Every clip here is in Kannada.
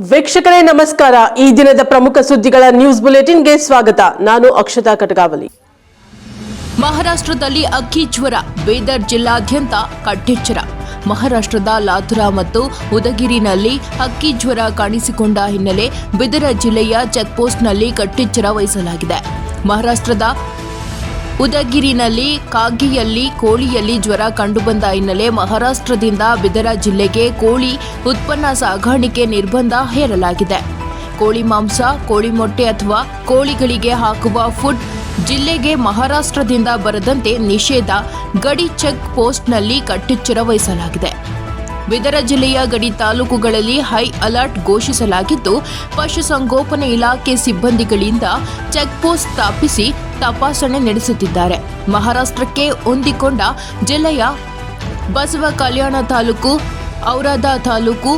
ವೀಕ್ಷಕರೇ ನಮಸ್ಕಾರ. ಈ ದಿನದ ಪ್ರಮುಖ ಸುದ್ದಿಗಳ ನ್ಯೂಸ್ ಬುಲೆಟಿನ್ಗೆ ಸ್ವಾಗತ. ನಾನು ಅಕ್ಷತಾ ಕಟಗಾವಲಿ. ಮಹಾರಾಷ್ಟ್ರದಲ್ಲಿ ಅಕ್ಕಿ ಜ್ವರ, ಬೀದರ್ ಜಿಲ್ಲಾದ್ಯಂತ ಕಟ್ಟೆಚ್ಚರ. ಮಹಾರಾಷ್ಟ್ರದ ಲಾತುರಾ ಮತ್ತು ಉದಗಿರಿನಲ್ಲಿ ಅಕ್ಕಿ ಜ್ವರ ಕಾಣಿಸಿಕೊಂಡ ಹಿನ್ನೆಲೆ ಬೀದರ್ ಜಿಲ್ಲೆಯ ಚೆಕ್ಪೋಸ್ಟ್ನಲ್ಲಿ ಕಟ್ಟೆಚ್ಚರ ವಹಿಸಲಾಗಿದೆ. ಮಹಾರಾಷ್ಟ್ರದ ಉದಗಿರಿನಲ್ಲಿ ಕಾಗಿಯಲ್ಲಿ ಕೋಳಿಯಲ್ಲಿ ಜ್ವರ ಕಂಡುಬಂದ ಹಿನ್ನೆಲೆ ಮಹಾರಾಷ್ಟ್ರದಿಂದ ಬಿದರ ಜಿಲ್ಲೆಗೆ ಕೋಳಿ ಉತ್ಪನ್ನ ಸಾಗಾಣಿಕೆ ನಿರ್ಬಂಧ ಹೇರಲಾಗಿದೆ. ಕೋಳಿ ಮಾಂಸ, ಕೋಳಿ ಮೊಟ್ಟೆ ಅಥವಾ ಕೋಳಿಗಳಿಗೆ ಹಾಕುವ ಫುಡ್ ಜಿಲ್ಲೆಗೆ ಮಹಾರಾಷ್ಟ್ರದಿಂದ ಬರದಂತೆ ನಿಷೇಧ. ಗಡಿ ಚೆಕ್ ಪೋಸ್ಟ್ನಲ್ಲಿ ಕಟ್ಟೆಚ್ಚರ ವಹಿಸಲಾಗಿದೆ. ಬಿದರ ಜಿಲ್ಲೆಯ ಗಡಿ ತಾಲೂಕುಗಳಲ್ಲಿ ಹೈ ಅಲರ್ಟ್ ಘೋಷಿಸಲಾಗಿದ್ದು, ಪಶುಸಂಗೋಪನೆ ಇಲಾಖೆ ಸಿಬ್ಬಂದಿಗಳಿಂದ ಚೆಕ್ ಪೋಸ್ಟ್ ಸ್ಥಾಪಿಸಿ ತಪಾಸಣೆ ನಡೆಸುತ್ತಿದ್ದಾರೆ. ಮಹಾರಾಷ್ಟ್ರಕ್ಕೆ ಹೊಂದಿಕೊಂಡ ಜಿಲ್ಲೆಯ ಬಸವ ಕಲ್ಯಾಣ ತಾಲೂಕು, ಔರಾದ ತಾಲೂಕು,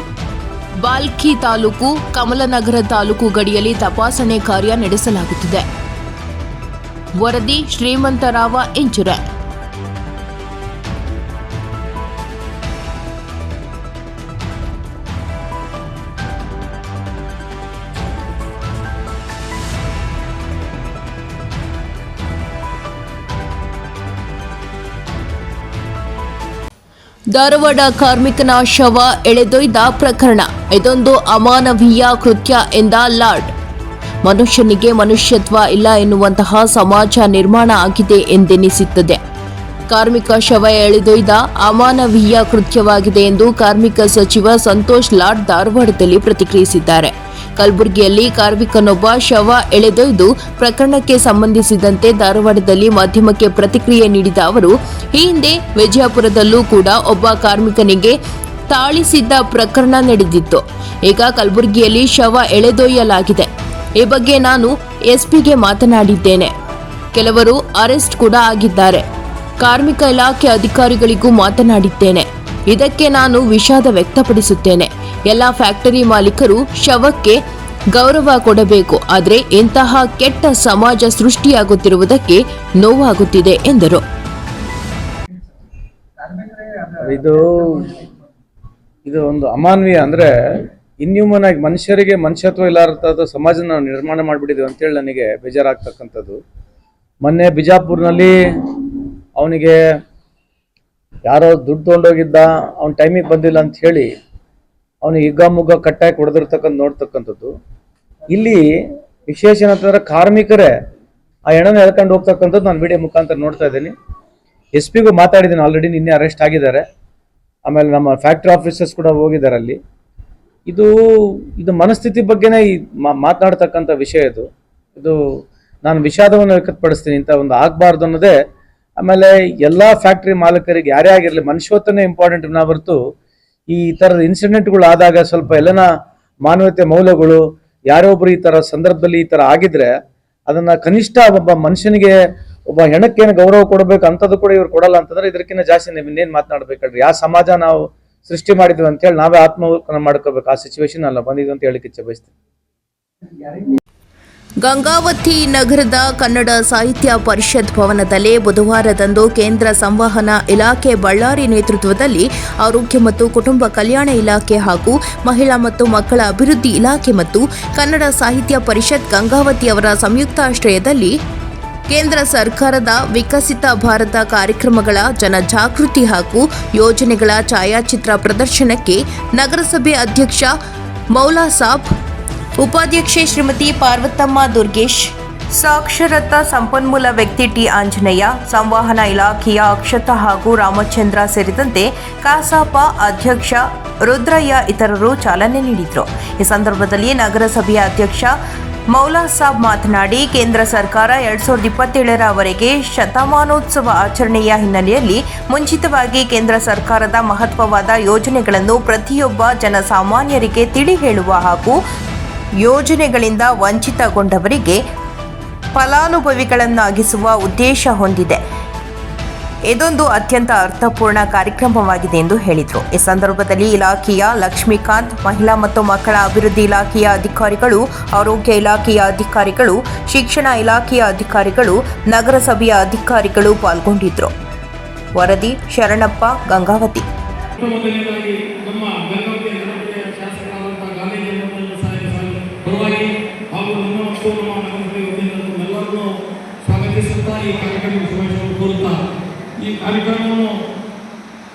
ಬಾಲ್ಕಿ ತಾಲೂಕು, ಕಮಲನಗರ ತಾಲೂಕು ಗಡಿಯಲ್ಲಿ ತಪಾಸಣೆ ಕಾರ್ಯ ನಡೆಸಲಾಗುತ್ತಿದೆ. ವರದಿ ಶ್ರೀಮಂತರಾವ ಇಂಚುರೆ. ಧಾರವಾಡ ಕಾರ್ಮಿಕನ ಶವ ಎಳೆದೊಯ್ದ ಪ್ರಕರಣ. ಇದೊಂದು ಅಮಾನವೀಯ ಕೃತ್ಯ ಎಂದ ಲಾರ್ಡ್. ಮನುಷ್ಯನಿಗೆ ಮನುಷ್ಯತ್ವ ಇಲ್ಲ ಎನ್ನುವಂತಹ ಸಮಾಜ ನಿರ್ಮಾಣ ಆಗಿದೆ ಎಂದೆನಿಸುತ್ತದೆ. ಕಾರ್ಮಿಕ ಶವ ಎಳೆದೊಯ್ದ ಅಮಾನವೀಯ ಕೃತ್ಯವಾಗಿದೆ ಎಂದು ಕಾರ್ಮಿಕ ಸಚಿವ ಸಂತೋಷ್ ಲಾಡ್ ಧಾರವಾಡದಲ್ಲಿ ಪ್ರತಿಕ್ರಿಯಿಸಿದ್ದಾರೆ. ಕಲಬುರಗಿಯಲ್ಲಿ ಕಾರ್ಮಿಕನೊಬ್ಬ ಶವ ಎಳೆದೊಯ್ದು ಪ್ರಕರಣಕ್ಕೆ ಸಂಬಂಧಿಸಿದಂತೆ ಧಾರವಾಡದಲ್ಲಿ ಮಾಧ್ಯಮಕ್ಕೆ ಪ್ರತಿಕ್ರಿಯೆ ನೀಡಿದ ಅವರು, ಈ ಹಿಂದೆ ವಿಜಯಪುರದಲ್ಲೂ ಕೂಡ ಒಬ್ಬ ಕಾರ್ಮಿಕನಿಗೆ ಥಾಳಿಸಿದ್ದ ಪ್ರಕರಣ ನಡೆದಿತ್ತು. ಈಗ ಕಲಬುರಗಿಯಲ್ಲಿ ಶವ ಎಳೆದೊಯ್ಯಲಾಗಿದೆ. ಈ ಬಗ್ಗೆ ನಾನು ಎಸ್ಪಿಗೆ ಮಾತನಾಡಿದ್ದೇನೆ. ಕೆಲವರು ಅರೆಸ್ಟ್ ಕೂಡ ಆಗಿದ್ದಾರೆ. ಕಾರ್ಮಿಕ ಇಲಾಖೆ ಅಧಿಕಾರಿಗಳಿಗೂ ಮಾತನಾಡಿದ್ದೇನೆ. ಇದಕ್ಕೆ ನಾನು ವಿಷಾದ ವ್ಯಕ್ತಪಡಿಸುತ್ತೇನೆ. ಎಲ್ಲ ಫ್ಯಾಕ್ಟರಿ ಮಾಲೀಕರು ಶವಕ್ಕೆ ಗೌರವ ಕೊಡಬೇಕು. ಆದರೆ ಇಂತಹ ಕೆಟ್ಟ ಸಮಾಜ ಸೃಷ್ಟಿಯಾಗುತ್ತಿರುವುದಕ್ಕೆ ನೋವಾಗುತ್ತಿದೆ ಎಂದರು. ಇದು ಒಂದು ಅಮಾನವೀಯ, ಅಂದ್ರೆ ಇನ್ಹ್ಯೂಮನ್ ಆಗಿ ಮನುಷ್ಯರಿಗೆ ಮನುಷ್ಯತ್ವ ಇಲ್ಲಾರದ ಸಮಾಜ ನಾವು ನಿರ್ಮಾಣ ಮಾಡಿಬಿಟ್ಟಿದ್ವಿ ಅಂತೇಳಿ ನನಗೆ ಬೇಜಾರಾಗ್ತಕ್ಕಂಥದ್ದು. ಮೊನ್ನೆ ಬಿಜಾಪುರ್ನಲ್ಲಿ ಅವನಿಗೆ ಯಾರೋ ದುಡ್ಡು ತೊಗೊಂಡೋಗಿದ್ದ, ಅವನ ಟೈಮಿಗೆ ಬಂದಿಲ್ಲ ಅಂತ ಹೇಳಿ ಅವನಿಗೆ ಹಿಗ್ಗಾಮುಗ್ಗ ಕಟ್ಟಾಗಿ ಹೊಡೆದಿರ್ತಕ್ಕಂಥ ನೋಡ್ತಕ್ಕಂಥದ್ದು. ಇಲ್ಲಿ ವಿಶೇಷ ಏನಂತಂದ್ರೆ ಕಾರ್ಮಿಕರೇ ಆ ಹೆಣನ ಎಳ್ಕೊಂಡು ಹೋಗ್ತಕ್ಕಂಥದ್ದು ನಾನು ವಿಡಿಯೋ ಮುಖಾಂತರ ನೋಡ್ತಾ ಇದ್ದೀನಿ. SP ಗೂ ಮಾತಾಡಿದ್ದೀನಿ ಆಲ್ರೆಡಿ, ನಿನ್ನೆ ಅರೆಸ್ಟ್ ಆಗಿದ್ದಾರೆ. ಆಮೇಲೆ ನಮ್ಮ ಫ್ಯಾಕ್ಟ್ರಿ ಆಫೀಸರ್ಸ್ ಕೂಡ ಹೋಗಿದ್ದಾರೆ ಅಲ್ಲಿ. ಇದು ಮನಸ್ಥಿತಿ ಬಗ್ಗೆನೇ ಮಾತನಾಡ್ತಕ್ಕಂಥ ವಿಷಯ. ಇದು ನಾನು ವಿಷಾದವನ್ನು ವ್ಯಕ್ತಪಡಿಸ್ತೀನಿ. ಇಂಥ ಒಂದು ಆಗಬಾರ್ದು ಅನ್ನೋದೇ. ಆಮೇಲೆ ಎಲ್ಲ ಫ್ಯಾಕ್ಟ್ರಿ ಮಾಲೀಕರಿಗೆ ಯಾರೇ ಆಗಿರಲಿ ಮನುಷ್ಯತ್ವನೇ ಇಂಪಾರ್ಟೆಂಟ್ ವಿನ ಹೊರತು ಈ ಥರದ ಇನ್ಸಿಡೆಂಟ್ಗಳು ಆದಾಗ ಸ್ವಲ್ಪ ಎಲ್ಲನ ಮಾನವೀಯತೆ ಮೌಲ್ಯಗಳು ಯಾರೋ ಒಬ್ರು ಈ ಥರ ಸಂದರ್ಭದಲ್ಲಿ ಈ ಥರ ಆಗಿದ್ರೆ ಅದನ್ನ ಕನಿಷ್ಠ ಒಬ್ಬ ಮನುಷ್ಯನಿಗೆ, ಒಬ್ಬ ಹೆಣಕ್ಕೇನು ಗೌರವ ಕೊಡಬೇಕು ಅಂಥದ್ದು ಕೂಡ ಇವ್ರು ಕೊಡಲ್ಲ ಅಂತಂದ್ರೆ ಇದಕ್ಕಿಂತ ಜಾಸ್ತಿ ನೀವು ಇನ್ನೇನು ಮಾತನಾಡ್ಬೇಕಲ್ರಿ. ಯಾವ ಸಮಾಜ ನಾವು ಸೃಷ್ಟಿ ಮಾಡಿದ್ವಿ ಅಂತ ಹೇಳಿ ನಾವೇ ಆತ್ಮವಲೋಕನ ಮಾಡ್ಕೋಬೇಕು. ಆ ಸಿಚುವೇಶನ್ ಅಲ್ಲ ಬಂದಿದ್ದು ಅಂತ ಹೇಳಿಕ್ಕೆ ಇಚ್ಛೆ ಬಯಸ್ತೀನಿ. ಗಂಗಾವತಿ ನಗರದ ಕನ್ನಡ ಸಾಹಿತ್ಯ ಪರಿಷತ್ ಭವನದಲ್ಲಿ ಬುಧವಾರದಂದು ಕೇಂದ್ರ ಸಂವಹನ ಇಲಾಖೆ ಬಳ್ಳಾರಿ ನೇತೃತ್ವದಲ್ಲಿ ಆರೋಗ್ಯ ಮತ್ತು ಕುಟುಂಬ ಕಲ್ಯಾಣ ಇಲಾಖೆ ಹಾಗೂ ಮಹಿಳಾ ಮತ್ತು ಮಕ್ಕಳ ಅಭಿವೃದ್ಧಿ ಇಲಾಖೆ ಮತ್ತು ಕನ್ನಡ ಸಾಹಿತ್ಯ ಪರಿಷತ್ ಗಂಗಾವತಿ ಅವರ ಸಂಯುಕ್ತಾಶ್ರಯದಲ್ಲಿ ಕೇಂದ್ರ ಸರ್ಕಾರದ ವಿಕಸಿತ ಭಾರತ ಕಾರ್ಯಕ್ರಮಗಳ ಜನಜಾಗೃತಿ ಹಾಗೂ ಯೋಜನೆಗಳ ಛಾಯಾಚಿತ್ರ ಪ್ರದರ್ಶನಕ್ಕೆ ನಗರಸಭೆ ಅಧ್ಯಕ್ಷ ಮೌಲಾ ಸಾಬ್, ಉಪಾಧ್ಯಕ್ಷೆ ಶ್ರೀಮತಿ ಪಾರ್ವತಮ್ಮ ದುರ್ಗೇಶ್, ಸಾಕ್ಷರತಾ ಸಂಪನ್ಮೂಲ ವ್ಯಕ್ತಿ ಟಿ ಆಂಜನೇಯ, ಸಂವಹನ ಇಲಾಖೆಯ ಅಕ್ಷತಾ ಹಾಗೂ ರಾಮಚಂದ್ರ ಸೇರಿದಂತೆ ಕಸಾಪ ಅಧ್ಯಕ್ಷ ರುದ್ರಯ್ಯ ಇತರರು ಚಾಲನೆ ನೀಡಿದರು. ಈ ಸಂದರ್ಭದಲ್ಲಿ ನಗರಸಭೆಯ ಅಧ್ಯಕ್ಷ ಮೌಲಾ ಸಾಬ್ ಮಾತನಾಡಿ, ಕೇಂದ್ರ ಸರ್ಕಾರ 2027ರವರೆಗೆ ಶತಮಾನೋತ್ಸವ ಆಚರಣೆಯ ಹಿನ್ನೆಲೆಯಲ್ಲಿ ಮುಂಚಿತವಾಗಿ ಕೇಂದ್ರ ಸರ್ಕಾರದ ಮಹತ್ವವಾದ ಯೋಜನೆಗಳನ್ನು ಪ್ರತಿಯೊಬ್ಬ ಜನಸಾಮಾನ್ಯರಿಗೆ ತಿಳಿ ಹೇಳುವ ಹಾಗೂ ಯೋಜನೆಗಳಿಂದ ವಂಚಿತಗೊಂಡವರಿಗೆ ಫಲಾನುಭವಿಗಳನ್ನಾಗಿಸುವ ಉದ್ದೇಶ ಹೊಂದಿದೆ. ಇದೊಂದು ಅತ್ಯಂತ ಅರ್ಥಪೂರ್ಣ ಕಾರ್ಯಕ್ರಮವಾಗಿದೆ ಎಂದು ಹೇಳಿದರು. ಈ ಸಂದರ್ಭದಲ್ಲಿ ಇಲಾಖೆಯ ಲಕ್ಷ್ಮೀಕಾಂತ್, ಮಹಿಳಾ ಮತ್ತು ಮಕ್ಕಳ ಅಭಿವೃದ್ಧಿ ಇಲಾಖೆಯ ಅಧಿಕಾರಿಗಳು, ಆರೋಗ್ಯ ಇಲಾಖೆಯ ಅಧಿಕಾರಿಗಳು, ಶಿಕ್ಷಣ ಇಲಾಖೆಯ ಅಧಿಕಾರಿಗಳು, ನಗರಸಭೆಯ ಅಧಿಕಾರಿಗಳು ಪಾಲ್ಗೊಂಡಿದ್ದರು. ವರದಿ ಶರಣಪ್ಪ, ಗಂಗಾವತಿ. ಕಾರ್ಯಕ್ರಮ ಸಮಾವೇಶವನ್ನು ಕೋರುತ್ತಾ ಈ ಕಾರ್ಯಕ್ರಮವನ್ನು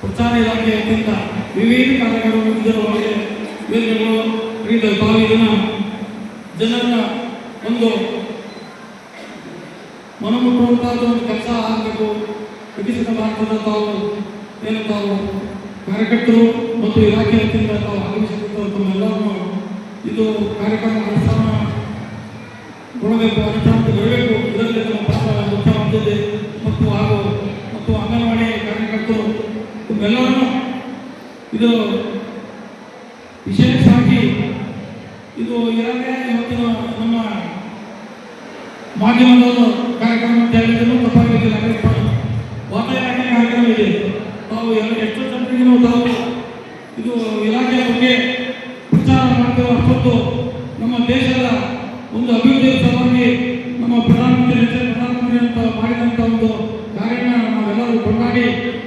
ಪ್ರಚಾರ ಇಲಾಖೆಯಿಂದ ವಿವಿಧ ಕಾರ್ಯಕ್ರಮಗಳು ಇದರೊಳಗೆ ವೇದಿಕೆಗಳು ಹಿಡಿದ ತಾವು ಇದನ್ನು ಜನರ ಒಂದು ಮನಮುಟ್ಟುವಂತಹ ಒಂದು ಕೆಲಸ ಆಗಬೇಕು. ವಿಕಸಿತ ಭಾರತದ ತಾವು ಕಾರ್ಯಕರ್ತರು ಮತ್ತು ಇಲಾಖೆ ವತಿಯಿಂದ ತಾವು ಆಗಮಿಸಿದಂಥ ತಮ್ಮೆಲ್ಲರನ್ನು ಇದು ಕಾರ್ಯಕ್ರಮ ಅನುಷ್ಠಾನಗೊಳ್ಳಬೇಕು, ಅನುಷ್ಠಾನಗೊಳ್ಳಬೇಕು. ಇದರಲ್ಲಿ ನಮ್ಮ ಪಾತ್ರ ಮುಖ್ಯವಾಗಿದೆ ಮತ್ತು ಅಂಗನವಾಡಿ ಕಾರ್ಯಕರ್ತರು ತಮ್ಮೆಲ್ಲರನ್ನು ಇದು ವಿಶೇಷವಾಗಿ ಇದು ಇರಾಗೆ ಇವತ್ತಿನ ನಮ್ಮ ಮಾಧ್ಯಮದ ಕಾರ್ಯಕ್ರಮ ಅಂತ ಹೇಳಿದ್ರು ತಪ್ಪಾಗಿದ್ದಿಲ್ಲ. ವಾತಾವರಣ ಕಾರ್ಯಕ್ರಮ ಇದೆ. ತಾವು ಎಷ್ಟು ಜನರಿಗೆ ತಾವು ಇದು ಇಲಾಖೆಯ ಬಗ್ಗೆ ಪ್ರಚಾರ ಮಾಡ್ತೇವೆ. ಅಷ್ಟೊಂದು ನಮ್ಮ ದೇಶದ ಒಂದು ಅಭಿವೃದ್ಧಿಯ ಸಲುವಾಗಿ ನಮ್ಮ ಪ್ರಧಾನಮಂತ್ರಿ ಅಂತ ಮಾಡಿದಂಥ ಒಂದು ಕಾರ್ಯನ ನಾವೆಲ್ಲರೂ ಕೊಂಡಾಡಿ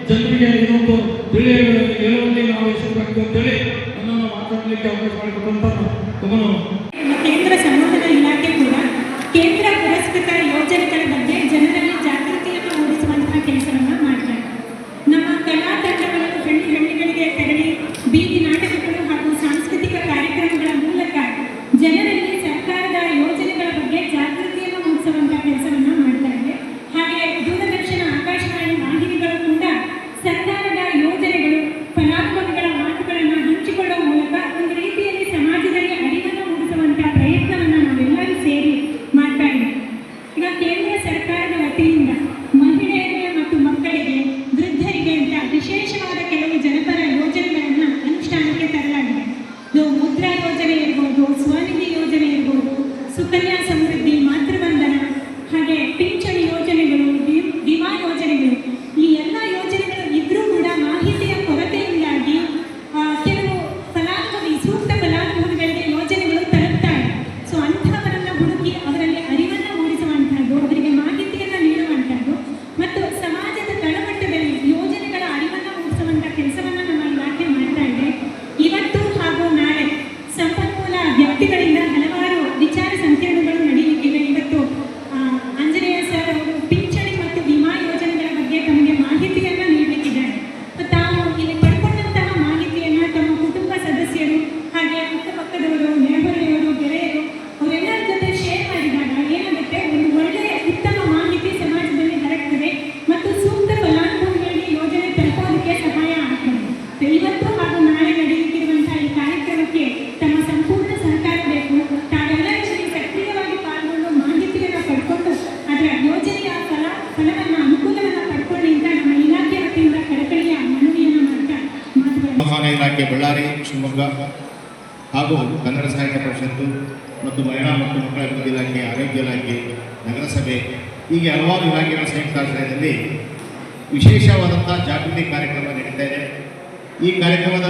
ಜನರಿಗೆ ಇದೊಂದು ಹೇಳುವಲ್ಲಿ ನಾವು ಯಶಸ್ವಿಯಾಗ್ತೀವಿ ಅಂತೇಳಿ ನನ್ನನ್ನು ಮಾತಾಡಲಿಕ್ಕೆ ಅವಕಾಶ ಮಾಡಿಕೊಟ್ಟಂತ ಕೇಂದ್ರ ಸಂವಹನ ಇಲಾಖೆ ಕೂಡ ಕೇಂದ್ರ ಪುರಸ್ಕೃತ ಯೋಜನೆಗಳ ಬಗ್ಗೆ ಜನರಲ್ಲಿ ಜಾಗೃತಿಯನ್ನು ಮೂಡಿಸುವಂತಹ ಕೆಲಸವನ್ನು ಮಾಡ್ತಾರೆ. ನಮ್ಮ ಕಲಾ ತಂಡಗಳು ಹಳ್ಳಿಗಳಿಗೆ ತೆರಳಿ ಬೀದಿ ನಾಟಕಗಳು ಹಾಗೂ ಸಾಂಸ್ಕೃತಿಕ ಕಾರ್ಯಕ್ರಮಗಳ ಮೂಲಕ ಜನರಲ್ಲಿ ಸರ್ಕಾರದ ಯೋಜನೆಗಳ ಬಗ್ಗೆ ಜಾಗೃತಿಯನ್ನು ಮೂಡಿಸುವಂತಹ ಕೆಲಸವನ್ನು ಮಾಡ್ತಾ ಇದೆ. ಹಾಗೆ ದೂರದರ್ಶನ, ಆಕಾಶವಾಣಿ ವಾಹಿನಿಗಳು ಕೂಡ ಸರ್ಕಾರದ ಯೋಜನೆಗಳು, ಫಲಾನುಭವಿಗಳ ಮಾತುಗಳನ್ನು ಹಂಚಿಕೊಳ್ಳುವ ಮೂಲಕ ಒಂದು ರೀತಿಯಲ್ಲಿ ಸಮಾಜದಲ್ಲಿ ಅರಿವನ್ನು ಮೂಡಿಸುವಂತಹ ಪ್ರಯತ್ನವನ್ನು ನಾವೆಲ್ಲರೂ ಸೇರಿ ಮಾಡ್ತಾ ಇದ್ದೀವಿ. ಈಗ ಕೇಂದ್ರ ಸರ್ಕಾರದ ವತಿಯಿಂದ ಮಹಿಳೆಯರಿಗೆ ಮತ್ತು ಮಕ್ಕಳಿಗೆ, ವೃದ್ಧರಿಗೆ ಅಂತ ವಿಶೇಷವಾದ ಕೆಲವು ಜನಪರ ಯೋಜನೆಗಳನ್ನು ಅನುಷ್ಠಾನಕ್ಕೆ ತರಲಾಗಿದೆ. ಇದು ಮುದ್ರಾ ಯೋಜನೆ ಇರ್ಬೋದು, ಸ್ವನಿಧಿ ಯೋಜನೆ ಇರ್ಬೋದು, ಸುಕನ್ಯಾ ಸಮೃದ್ಧಿ, ಮಾತೃವಂದನ, ಹಾಗೆ ಪಿಂಚಣಿ ಯೋಜನೆಗಳು, ವಿಮಾ ಯೋಜನೆಗಳು. ಈ ಎಲ್ಲ ಯೋಜನೆಗಳು ಇದ್ರೂ ಕೂಡ ಮಾಹಿತಿಯ ಕೊರತೆಯಿಂದಾಗಿ ಕೆಲವು ಸೂಕ್ತ ಫಲಾನುಭವಿಗಳಿಗೆ ಯೋಜನೆಗಳು ತಲುಪ್ತಾರೆ. ಸೊ ಅಂಥವರನ್ನು ಹುಡುಕಿ ಅವರಲ್ಲಿ ಅರಿವನ್ನು ಮೂಡಿಸುವಂಥದ್ದು, ಅವರಿಗೆ ಮಾಹಿತಿಯನ್ನು ನೀಡುವಂಥದ್ದು ಮತ್ತು ಸಮಾಜದ ತಳಮಟ್ಟದಲ್ಲಿ ಯೋಜನೆಗಳ ಅರಿವನ್ನು ಮೂಡಿಸುವಂಥ ಕೆಲಸವನ್ನು ನಮ್ಮ ಇಲಾಖೆ ಮಾಡ್ತಾ ಇದೆ. ಇವತ್ತು ಹಾಗೂ ನಾಳೆ ಸಂಪನ್ಮೂಲ ವ್ಯಕ್ತಿಗಳಿಂದ ಹಲವಾರು ವಿಚಾರ ಸಂಕಿರಣಗಳು ನಡೆಯಲಿವೆ. ಇವತ್ತು ಆಂಜನೇಯ ಸರ್ ಅವರು ಪಿಂಚಣಿ ಮತ್ತು ವಿಮಾ ಯೋಜನೆಗಳ ಬಗ್ಗೆ ತಮಗೆ ಮಾಹಿತಿಯನ್ನು ನೀಡಲಿಕ್ಕಿದ್ದಾರೆ. ತಾವು ಇಲ್ಲಿ ಪಡ್ಕೊಂಡಂತಹ ಮಾಹಿತಿಯನ್ನು ತಮ್ಮ ಕುಟುಂಬ ಸದಸ್ಯರು ಹಾಗೆ ಅಕ್ಕಪಕ್ಕದವರು, ನೆರೆಹೊರೆಯವರು, ಗೆಳೆಯರು ಅವರೆಲ್ಲರ ಜೊತೆ ಶೇರ್ ಮಾಡಿದಾಗ ಏನಾಗುತ್ತೆ, ಒಂದು ಒಳ್ಳೆಯ ಉತ್ತಮ ಮಾಹಿತಿ ಸಮಾಜದಲ್ಲಿ ಹರಡ್ತದೆ ಮತ್ತು ಸೂಕ್ತ ಫಲಾನುಭವಿಗಳಿಗೆ ಯೋಜನೆ ತಲುಪೋದಕ್ಕೆ ಸಹಾಯ ಆಗ್ತದೆ. ಇವತ್ತು ಹಾಗೂ ನಾಳೆ ನಡೆಯುತ್ತಿರುವಂತಹ ಈ ಕಾರ್ಯಕ್ರಮಕ್ಕೆ ತಮ್ಮ ಸಂಪೂರ್ಣ ಸಹಕಾರ ಬೇಕು. ತಾವೆಲ್ಲರೂ ಸಕ್ರಿಯವಾಗಿ ಪಾಲ್ಗೊಂಡು ಮಾಹಿತಿಯನ್ನು ಪಡ್ಕೊಂಡು ಅದರ ಯೋಜನೆಯ ಫಲವನ್ನು, ಅನುಕೂಲವನ್ನು ಪಡ್ಕೊಳ್ಳಿ ಅಂತ ನಮ್ಮ ಇಲಾಖೆ ವತಿಯಿಂದ ಕಳಕಳಿಯ ಮನವಿಯನ್ನು ಮಾಡ್ತಾ ಸಂವಹನ ಇಲಾಖೆ ಬಳ್ಳಾರಿ, ಶಿವಮೊಗ್ಗ ಹಾಗೂ ಕನ್ನಡ ಸಾಹಿತ್ಯ ಪರಿಷತ್ತು ಮತ್ತು ಮಹಿಳಾ ಮತ್ತು ಮಕ್ಕಳ ಅಭಿವೃದ್ಧಿ ಇಲಾಖೆ, ಆರೋಗ್ಯ ಇಲಾಖೆ, ನಗರಸಭೆ ಹೀಗೆ ಹಲವಾರು ಇಲಾಖೆಗಳ ಸಂಯುಕ್ತ ಆಶ್ರಯದಲ್ಲಿ ವಿಶೇಷವಾದಂಥ ಜಾಗೃತಿ ಕಾರ್ಯಕ್ರಮ ನಡೀತಾ ಇದೆ. ಈ ಕಾರ್ಯಕ್ರಮದ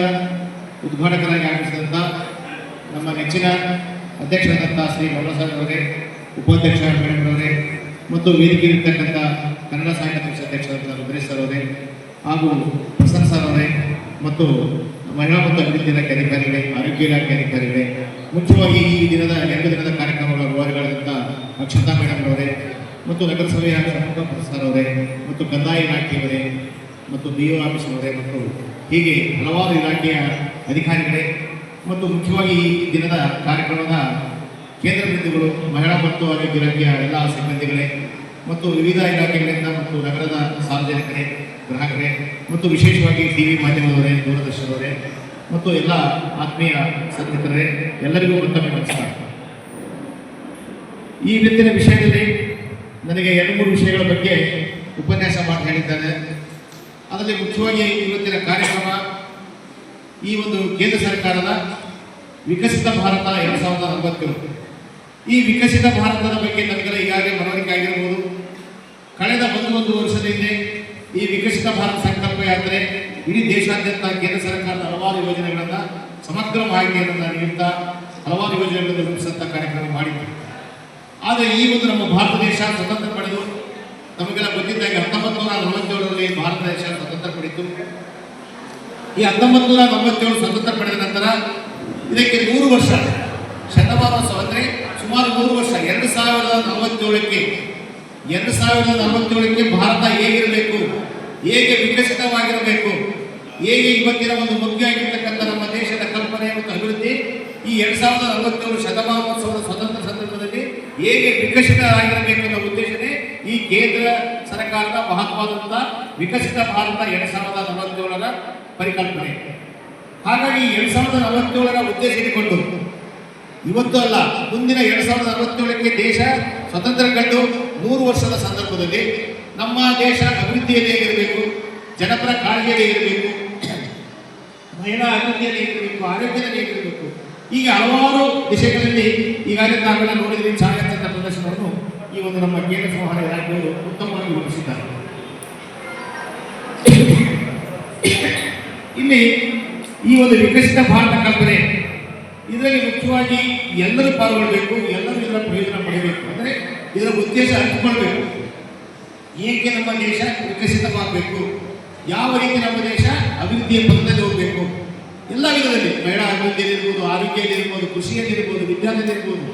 ಉದ್ಘಾಟಕರಾಗಿ ಆಗಮಿಸಿದಂಥ ನಮ್ಮ ನೆಚ್ಚಿನ ಅಧ್ಯಕ್ಷರಾದಂಥ ಶ್ರೀ ಮೌಲಸಾಹೇಬ್ ಅವರೇ, ಉಪಾಧ್ಯಕ್ಷ ಮೇಡಮ್ ಅವರೇ ಮತ್ತು ವೇದಿಕೆ ಇರ್ತಕ್ಕಂಥ ಕನ್ನಡ ಸಾಹಿತ್ಯ ಪರಿಷತ್ ಅಧ್ಯಕ್ಷರಾದಂಥ ರುದ್ರೇಶ್ ಸರ್ ಅವರೇ ಹಾಗೂ ಪ್ರಸನ್ನ ಸರ್ ಅವರೇ ಮತ್ತು ಮಹಿಳಾ ಮತ್ತು ಅಭಿವೃದ್ಧಿ ಇಲಾಖೆ ಅಧಿಕಾರಿಗಳೇ, ಆರೋಗ್ಯ ಇಲಾಖೆ ಅಧಿಕಾರಿಗಳೇ, ಮುಖ್ಯವಾಗಿ ಈ ದಿನದ 2 ದಿನದ ಕಾರ್ಯಕ್ರಮಗಳ ರೂವಾರಿಗಳಾದಂಥ ಅಕ್ಷತಾ ಮೇಡಮ್ ಅವರೇ ಮತ್ತು ನಗರಸಭೆಯ ಷಣ್ಮುಖ ಸರ್ ಅವರೇ ಮತ್ತು ಕಂದಾಯ ಇಲಾಖೆಯವರೇ ಮತ್ತು BO ಆಫೀಸರವರೇ ಮತ್ತು ಹೀಗೆ ಹಲವಾರು ಇಲಾಖೆಯ ಅಧಿಕಾರಿಗಳೇ ಮತ್ತು ಮುಖ್ಯವಾಗಿ ಈ ದಿನದ ಕಾರ್ಯಕ್ರಮದ ಕೇಂದ್ರ ಬಿಂದುಗಳು ಮಹಿಳಾ ಮತ್ತು ಆರೋಗ್ಯ ಇಲಾಖೆಯ ಎಲ್ಲ ಸಿಬ್ಬಂದಿಗಳೇ ಮತ್ತು ವಿವಿಧ ಇಲಾಖೆಗಳಿಂದ ಮತ್ತು ನಗರದ ಸಾರ್ವಜನಿಕರೇ, ಗ್ರಾಹಕರೇ ಮತ್ತು ವಿಶೇಷವಾಗಿ TV ಮಾಧ್ಯಮದವರೇ, ದೂರದರ್ಶನದವರೇ ಮತ್ತು ಎಲ್ಲ ಆತ್ಮೀಯ ಸನ್ನಿಹಿತರೇ, ಎಲ್ಲರಿಗೂ ಮತ್ತೊಮ್ಮೆ ನಮಸ್ಕಾರ. ಈ ಇವತ್ತಿನ ವಿಷಯದಲ್ಲಿ ನನಗೆ 2-3 ವಿಷಯಗಳ ಬಗ್ಗೆ ಉಪನ್ಯಾಸ ಮಾಡಿ ಹೇಳಿದ್ದಾರೆ. ಅದರಲ್ಲಿ ಮುಖ್ಯವಾಗಿ ಇವತ್ತಿನ ಕಾರ್ಯಕ್ರಮ ಈ ಒಂದು ಕೇಂದ್ರ ಸರ್ಕಾರದ ವಿಕಸಿತ ಭಾರತ 2047. ಈ ವಿಕಸಿತ ಭಾರತದ ಬಗ್ಗೆ ನಮಗೆಲ್ಲ ಈಗಾಗಲೇ ಮನವರಿಕೆ ಆಗಿರಬಹುದು. ಕಳೆದ ಒಂದು ವರ್ಷದ ಹಿಂದೆ ಈ ವಿಕಸಿತ ಭಾರತ ಸಂಕಲ್ಪ ಯಾತ್ರೆ ಇಡೀ ದೇಶಾದ್ಯಂತ ಕೇಂದ್ರ ಸರ್ಕಾರದ ಹಲವಾರು ಯೋಜನೆಗಳನ್ನು ಸಮಗ್ರ ಮಾಹಿತಿಯನ್ನು ನೀಡುತ್ತಾ ಹಲವಾರು ಯೋಜನೆಗಳನ್ನು ರೂಪಿಸುವಂಥ ಕಾರ್ಯಕ್ರಮ ಮಾಡಿತ್ತು. ಆದರೆ ಈ ಒಂದು ನಮ್ಮ ಭಾರತ ದೇಶ ಸ್ವತಂತ್ರ ಪಡೆದು ನಮಗೆಲ್ಲ ಗೊತ್ತಿದ್ದಾಗ 1947ರಲ್ಲಿ ಭಾರತ ದೇಶ ಸ್ವತಂತ್ರ ಪಡೆಯಿತು. ಈ 1947 ಸ್ವತಂತ್ರ ಪಡೆದ ನಂತರ ಇದಕ್ಕೆ 100 ವರ್ಷ ಶತಮಾನೋತ್ಸವ ಅಂದರೆ ಸುಮಾರು 100 ವರ್ಷ 2047ಕ್ಕೆ 2047ಕ್ಕೆ ಭಾರತ ಹೇಗಿರಬೇಕು, ಹೇಗೆ ವಿಕಸಿತವಾಗಿರಬೇಕು, ಹೇಗೆ ಇವತ್ತಿನ ಒಂದು ಮುಖ್ಯ ಆಗಿರ್ತಕ್ಕಂಥ ನಮ್ಮ ದೇಶದ ಕಲ್ಪನೆ ಮತ್ತು ಅಭಿವೃದ್ಧಿ ಈ 2047 ಶತಮಾನೋತ್ಸವದ ಸ್ವತಂತ್ರ ಸಂದರ್ಭದಲ್ಲಿ ಹೇಗೆ ವಿಕಸಿತರಾಗಿರಬೇಕು ಅನ್ನೋ ಉದ್ದೇಶನೇ ಈ ಕೇಂದ್ರ ಸರ್ಕಾರದ ಮಹತ್ವವಾದಂಥ ವಿಕಸಿತ ಭಾರತ 2047ರ ಪರಿಕಲ್ಪನೆ. ಹಾಗಾಗಿ 2047ರ ಉದ್ದೇಶ ಇಟ್ಟುಕೊಂಡು ಇವತ್ತು ಅಲ್ಲ, ಮುಂದಿನ 2047ಕ್ಕೆ ದೇಶ ಸ್ವತಂತ್ರ ಕಂಡು 3 ವರ್ಷದ ಸಂದರ್ಭದಲ್ಲಿ ನಮ್ಮ ದೇಶ ಅಭಿವೃದ್ಧಿಯಲ್ಲಿ ಇರಬೇಕು, ಜನಪರ ಕಾಳಜಿಯಲ್ಲಿ ಇರಬೇಕು, ಮಹಿಳಾ ಅಭಿವೃದ್ಧಿಯಲ್ಲಿ ಇರಬೇಕು, ಆರೋಗ್ಯದಲ್ಲಿ ಇರಬೇಕು. ಈಗ ಹಲವಾರು ದಿಶೆಗಳಲ್ಲಿ ಈಗಾಗಲೇ ನಾವೆಲ್ಲ ನೋಡಿದ್ರಿ ಛಾಯಾಚಿತ್ರ ಪ್ರದರ್ಶನವನ್ನು ಈ ಒಂದು ನಮ್ಮ ಕೇಂದ್ರ ಸಂವಹನ ಇಲಾಖೆಯವರು ಉತ್ತಮವಾಗಿ ರೂಪಿಸಿದ್ದಾರೆ. ಇಲ್ಲಿ ಈ ಒಂದು ವಿಕಸಿತ ಭಾರತ ಕಲ್ಪನೆ ಇದರಲ್ಲಿ ಮುಖ್ಯವಾಗಿ ಎಲ್ಲರೂ ಪಾಲ್ಗೊಳ್ಬೇಕು, ಎಲ್ಲರೂ ಇದರ ಪ್ರಯೋಜನ ಪಡೆಯಬೇಕು. ಅಂದರೆ ಇದರ ಉದ್ದೇಶ ಅರ್ಥಕೊಳ್ಬೇಕು. ಏಕೆ ನಮ್ಮ ದೇಶ ವಿಕಸಿತವಾಗಬೇಕು, ಯಾವ ರೀತಿ ನಮ್ಮ ದೇಶ ಅಭಿವೃದ್ಧಿಯ ಪಥದಲ್ಲಿ ಹೋಗಬೇಕು, ಎಲ್ಲ ವಿಧದಲ್ಲಿ ಮಹಿಳಾ ಅಭಿವೃದ್ಧಿಯಲ್ಲಿರ್ಬೋದು, ಆರೋಗ್ಯದಲ್ಲಿರ್ಬೋದು, ಕೃಷಿಯಲ್ಲಿರ್ಬೋದು, ವಿಜ್ಞಾನದಲ್ಲಿರ್ಬೋದು,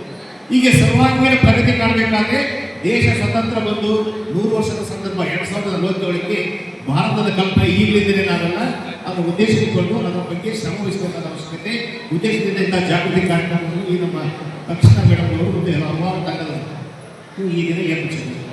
ಹೀಗೆ ಸರ್ವಾಂಗೀಣ ಪ್ರಗತಿ ಕಾಣಬೇಕಾದ್ರೆ ದೇಶ ಸ್ವತಂತ್ರ ಬಂದು 100 ವರ್ಷದ ಸಂದರ್ಭ 2047ಕ್ಕೆ ಭಾರತದ ಕಲ್ಪನೆ ಈಗಲಿಂದಲೇ ನಾವೆಲ್ಲ ಅದನ್ನು ಉದ್ದೇಶಿಸಿಕೊಂಡು ಅದರ ಬಗ್ಗೆ ಶ್ರಮವಹಿಸಬೇಕಾದ ಅವಶ್ಯಕತೆ, ಉದ್ದೇಶದಿಂದ ಇಂಥ ಜಾಗೃತಿ ಕಾರ್ಯಕ್ರಮಗಳು ಈ ನಮ್ಮ ರಕ್ಷಣಾ ಮೇಡಮ್ ಅವರು ಮತ್ತು ಹಲವಾರು ತಂಡದ ಈ ದಿನ ಏರ್ಪಡಿಸಿದ್ದಾರೆ.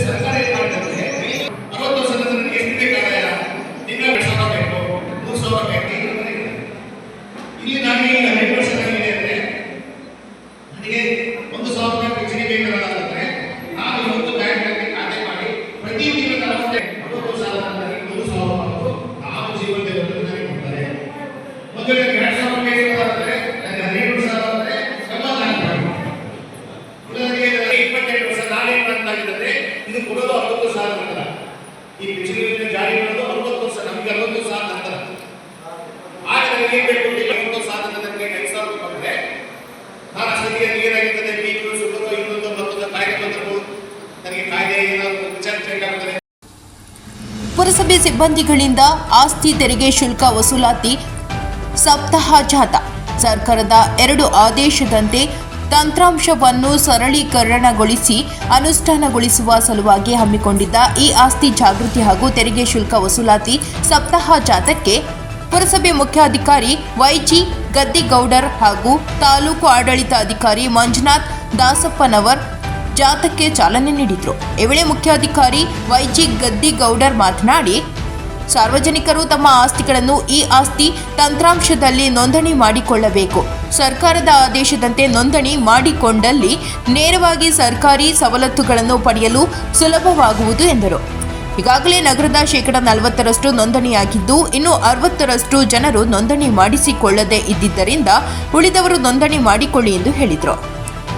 ಸರ್ಕಾರ ಏನು ಮಾಡ್ತಾರೆ, 60 ವರ್ಷದ ನನಗೆ ಎಷ್ಟು ಬೇಕಾದ ತಿಂಗಳ 2,000 ಬೇಕು, 3,000 ಬೇಕು. ಇಲ್ಲಿ ನನಗೆ ಈಗ 2 ವರ್ಷದಾಗಿದೆ ಅಂದರೆ ನನಗೆ 1,000 ರೂಪಾಯಿ ಪಿಂಚಣಿ ಬೇಕಾದ್ರೆ ನಾನು ಇವತ್ತು ಬ್ಯಾಂಕ್ನಲ್ಲಿ ಖಾತೆ ಮಾಡಿ ಪ್ರತಿ ತಿಂಗಳು 60,000 ನಾನು ಜೀವನದಲ್ಲಿ ನನಗೆ ಕೊಡ್ತಾರೆ. ಮೊದಲು 2,000 ರೂಪಾಯಿ ಬೇಕಾದ್ರೆ ನನಗೆ 12,000 ಅಂದರೆ 74 ಉಳಿದವರಿಗೆ 28 ವರ್ಷ ನಾನೇನು ಮಾಡ್ತಾಗಿದ್ದರೆ ಇದು ಕೊಡೋದು 60,000 ನಂತರ. ಈ ಪಿಂಚಣಿ ಯೋಜನೆ ಜಾರಿ ಮಾಡೋದು 60 ವರ್ಷ, ನಮಗೆ 60,000 ನಂತರ. ಆಗ ನನಗೆ ಬೇಕು 60,000 ನನಗೆ 5,000 ರೂಪಾಯಿ ಬಂದರೆ ನಾನು ಅಷ್ಟೊತ್ತಿಗೆ ಏನಾಗಿರ್ತದೆ, BP, ಶುಗರು, ಇನ್ನೊಂದು ಮತ್ತೊಂದು ಕಾಯಿಲೆ ಬಂದಿರ್ಬೋದು, ನನಗೆ ಕಾಯಿಲೆ ಏನಾದರೂ ವಿಚಾರಿಸಬೇಕಾಗುತ್ತದೆ. ಪುರಸಭೆ ಸಿಬ್ಬಂದಿಗಳಿಂದ ಆಸ್ತಿ ತೆರಿಗೆ ಶುಲ್ಕ ವಸೂಲಾತಿ ಸಪ್ತಾಹ ಜಾಥಾ. ಸರ್ಕಾರದ 2 ಆದೇಶದಂತೆ ತಂತ್ರಾಂಶವನ್ನು ಸರಳೀಕರಣಗೊಳಿಸಿ ಅನುಷ್ಠಾನಗೊಳಿಸುವ ಸಲುವಾಗಿ ಹಮ್ಮಿಕೊಂಡಿದ್ದ ಈ ಆಸ್ತಿ ಜಾಗೃತಿ ಹಾಗೂ ತೆರಿಗೆ ಶುಲ್ಕ ವಸೂಲಾತಿ ಸಪ್ತಾಹ ಜಾಥಾಕ್ಕೆ ಪುರಸಭೆ ಮುಖ್ಯಾಧಿಕಾರಿ ವೈಜಿ ಗದ್ದಿಗೌಡರ್ ಹಾಗೂ ತಾಲೂಕು ಆಡಳಿತಾಧಿಕಾರಿ ಮಂಜುನಾಥ್ ದಾಸಪ್ಪನವರ್ ಜಾಥಾಕ್ಕೆ ಚಾಲನೆ ನೀಡಿದರು. ಈ ವೇಳೆ ಮುಖ್ಯಾಧಿಕಾರಿ ವೈಜಿ ಗದ್ದಿಗೌಡರ್ ಮಾತನಾಡಿ, ಸಾರ್ವಜನಿಕರು ತಮ್ಮ ಆಸ್ತಿಗಳನ್ನು ಈ ಆಸ್ತಿ ತಂತ್ರಾಂಶದಲ್ಲಿ ನೋಂದಣಿ ಮಾಡಿಕೊಳ್ಳಬೇಕು. ಸರ್ಕಾರದ ಆದೇಶದಂತೆ ನೋಂದಣಿ ಮಾಡಿಕೊಂಡಲ್ಲಿ ನೇರವಾಗಿ ಸರ್ಕಾರಿ ಸವಲತ್ತುಗಳನ್ನು ಪಡೆಯಲು ಸುಲಭವಾಗುವುದು ಎಂದರು. ಈಗಾಗಲೇ ನಗರದ 40% ನೋಂದಣಿಯಾಗಿದ್ದು, ಇನ್ನು 60% ಜನರು ನೋಂದಣಿ ಮಾಡಿಸಿಕೊಳ್ಳದೇ ಇದ್ದಿದ್ದರಿಂದ ಉಳಿದವರು ನೋಂದಣಿ ಮಾಡಿಕೊಳ್ಳಿ ಎಂದು ಹೇಳಿದರು.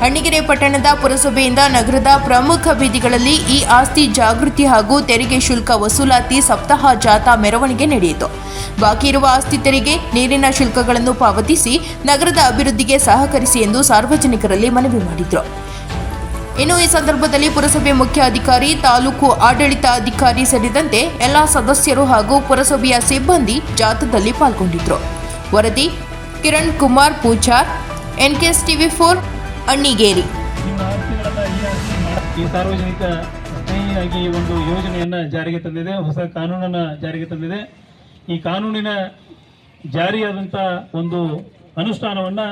ಅಣ್ಣಿಗೆರೆ ಪಟ್ಟಣದ ಪುರಸಭೆಯಿಂದ ನಗರದ ಪ್ರಮುಖ ಬೀದಿಗಳಲ್ಲಿ ಈ ಆಸ್ತಿ ಜಾಗೃತಿ ಹಾಗೂ ತೆರಿಗೆ ಶುಲ್ಕ ವಸೂಲಾತಿ ಸಪ್ತಾಹ ಜಾಥಾ ಮೆರವಣಿಗೆ ನಡೆಯಿತು. ಬಾಕಿ ಇರುವ ಆಸ್ತಿ ತೆರಿಗೆ, ನೀರಿನ ಶುಲ್ಕಗಳನ್ನು ಪಾವತಿಸಿ ನಗರದ ಅಭಿವೃದ್ಧಿಗೆ ಸಹಕರಿಸಿ ಎಂದು ಸಾರ್ವಜನಿಕರಲ್ಲಿ ಮನವಿ ಮಾಡಿದರು. ಇನ್ನು ಈ ಸಂದರ್ಭದಲ್ಲಿ ಪುರಸಭೆ ಮುಖ್ಯ ಅಧಿಕಾರಿ, ತಾಲೂಕು ಆಡಳಿತಾಧಿಕಾರಿ ಸೇರಿದಂತೆ ಎಲ್ಲ ಸದಸ್ಯರು ಹಾಗೂ ಪುರಸಭೆಯ ಸಿಬ್ಬಂದಿ ಜಾಥಾದಲ್ಲಿ ಪಾಲ್ಗೊಂಡಿದ್ದರು. ವರದಿ ಕಿರಣ್ ಕುಮಾರ್ ಪೂಜಾರ್, NKS TV4, ಅಣ್ಣಿಗೇರಿ. ಈ ಸಾರ್ವಜನಿಕ ಸ್ನೇಹಿಯಾಗಿ ಒಂದು ಯೋಜನೆಯನ್ನು ಜಾರಿಗೆ ತಂದಿದೆ, ಹೊಸ ಕಾನೂನನ್ನು ಜಾರಿಗೆ ತಂದಿದೆ. ಈ ಕಾನೂನಿನ ಜಾರಿಯಾದಂಥ ಒಂದು ಅನುಷ್ಠಾನವನ್ನು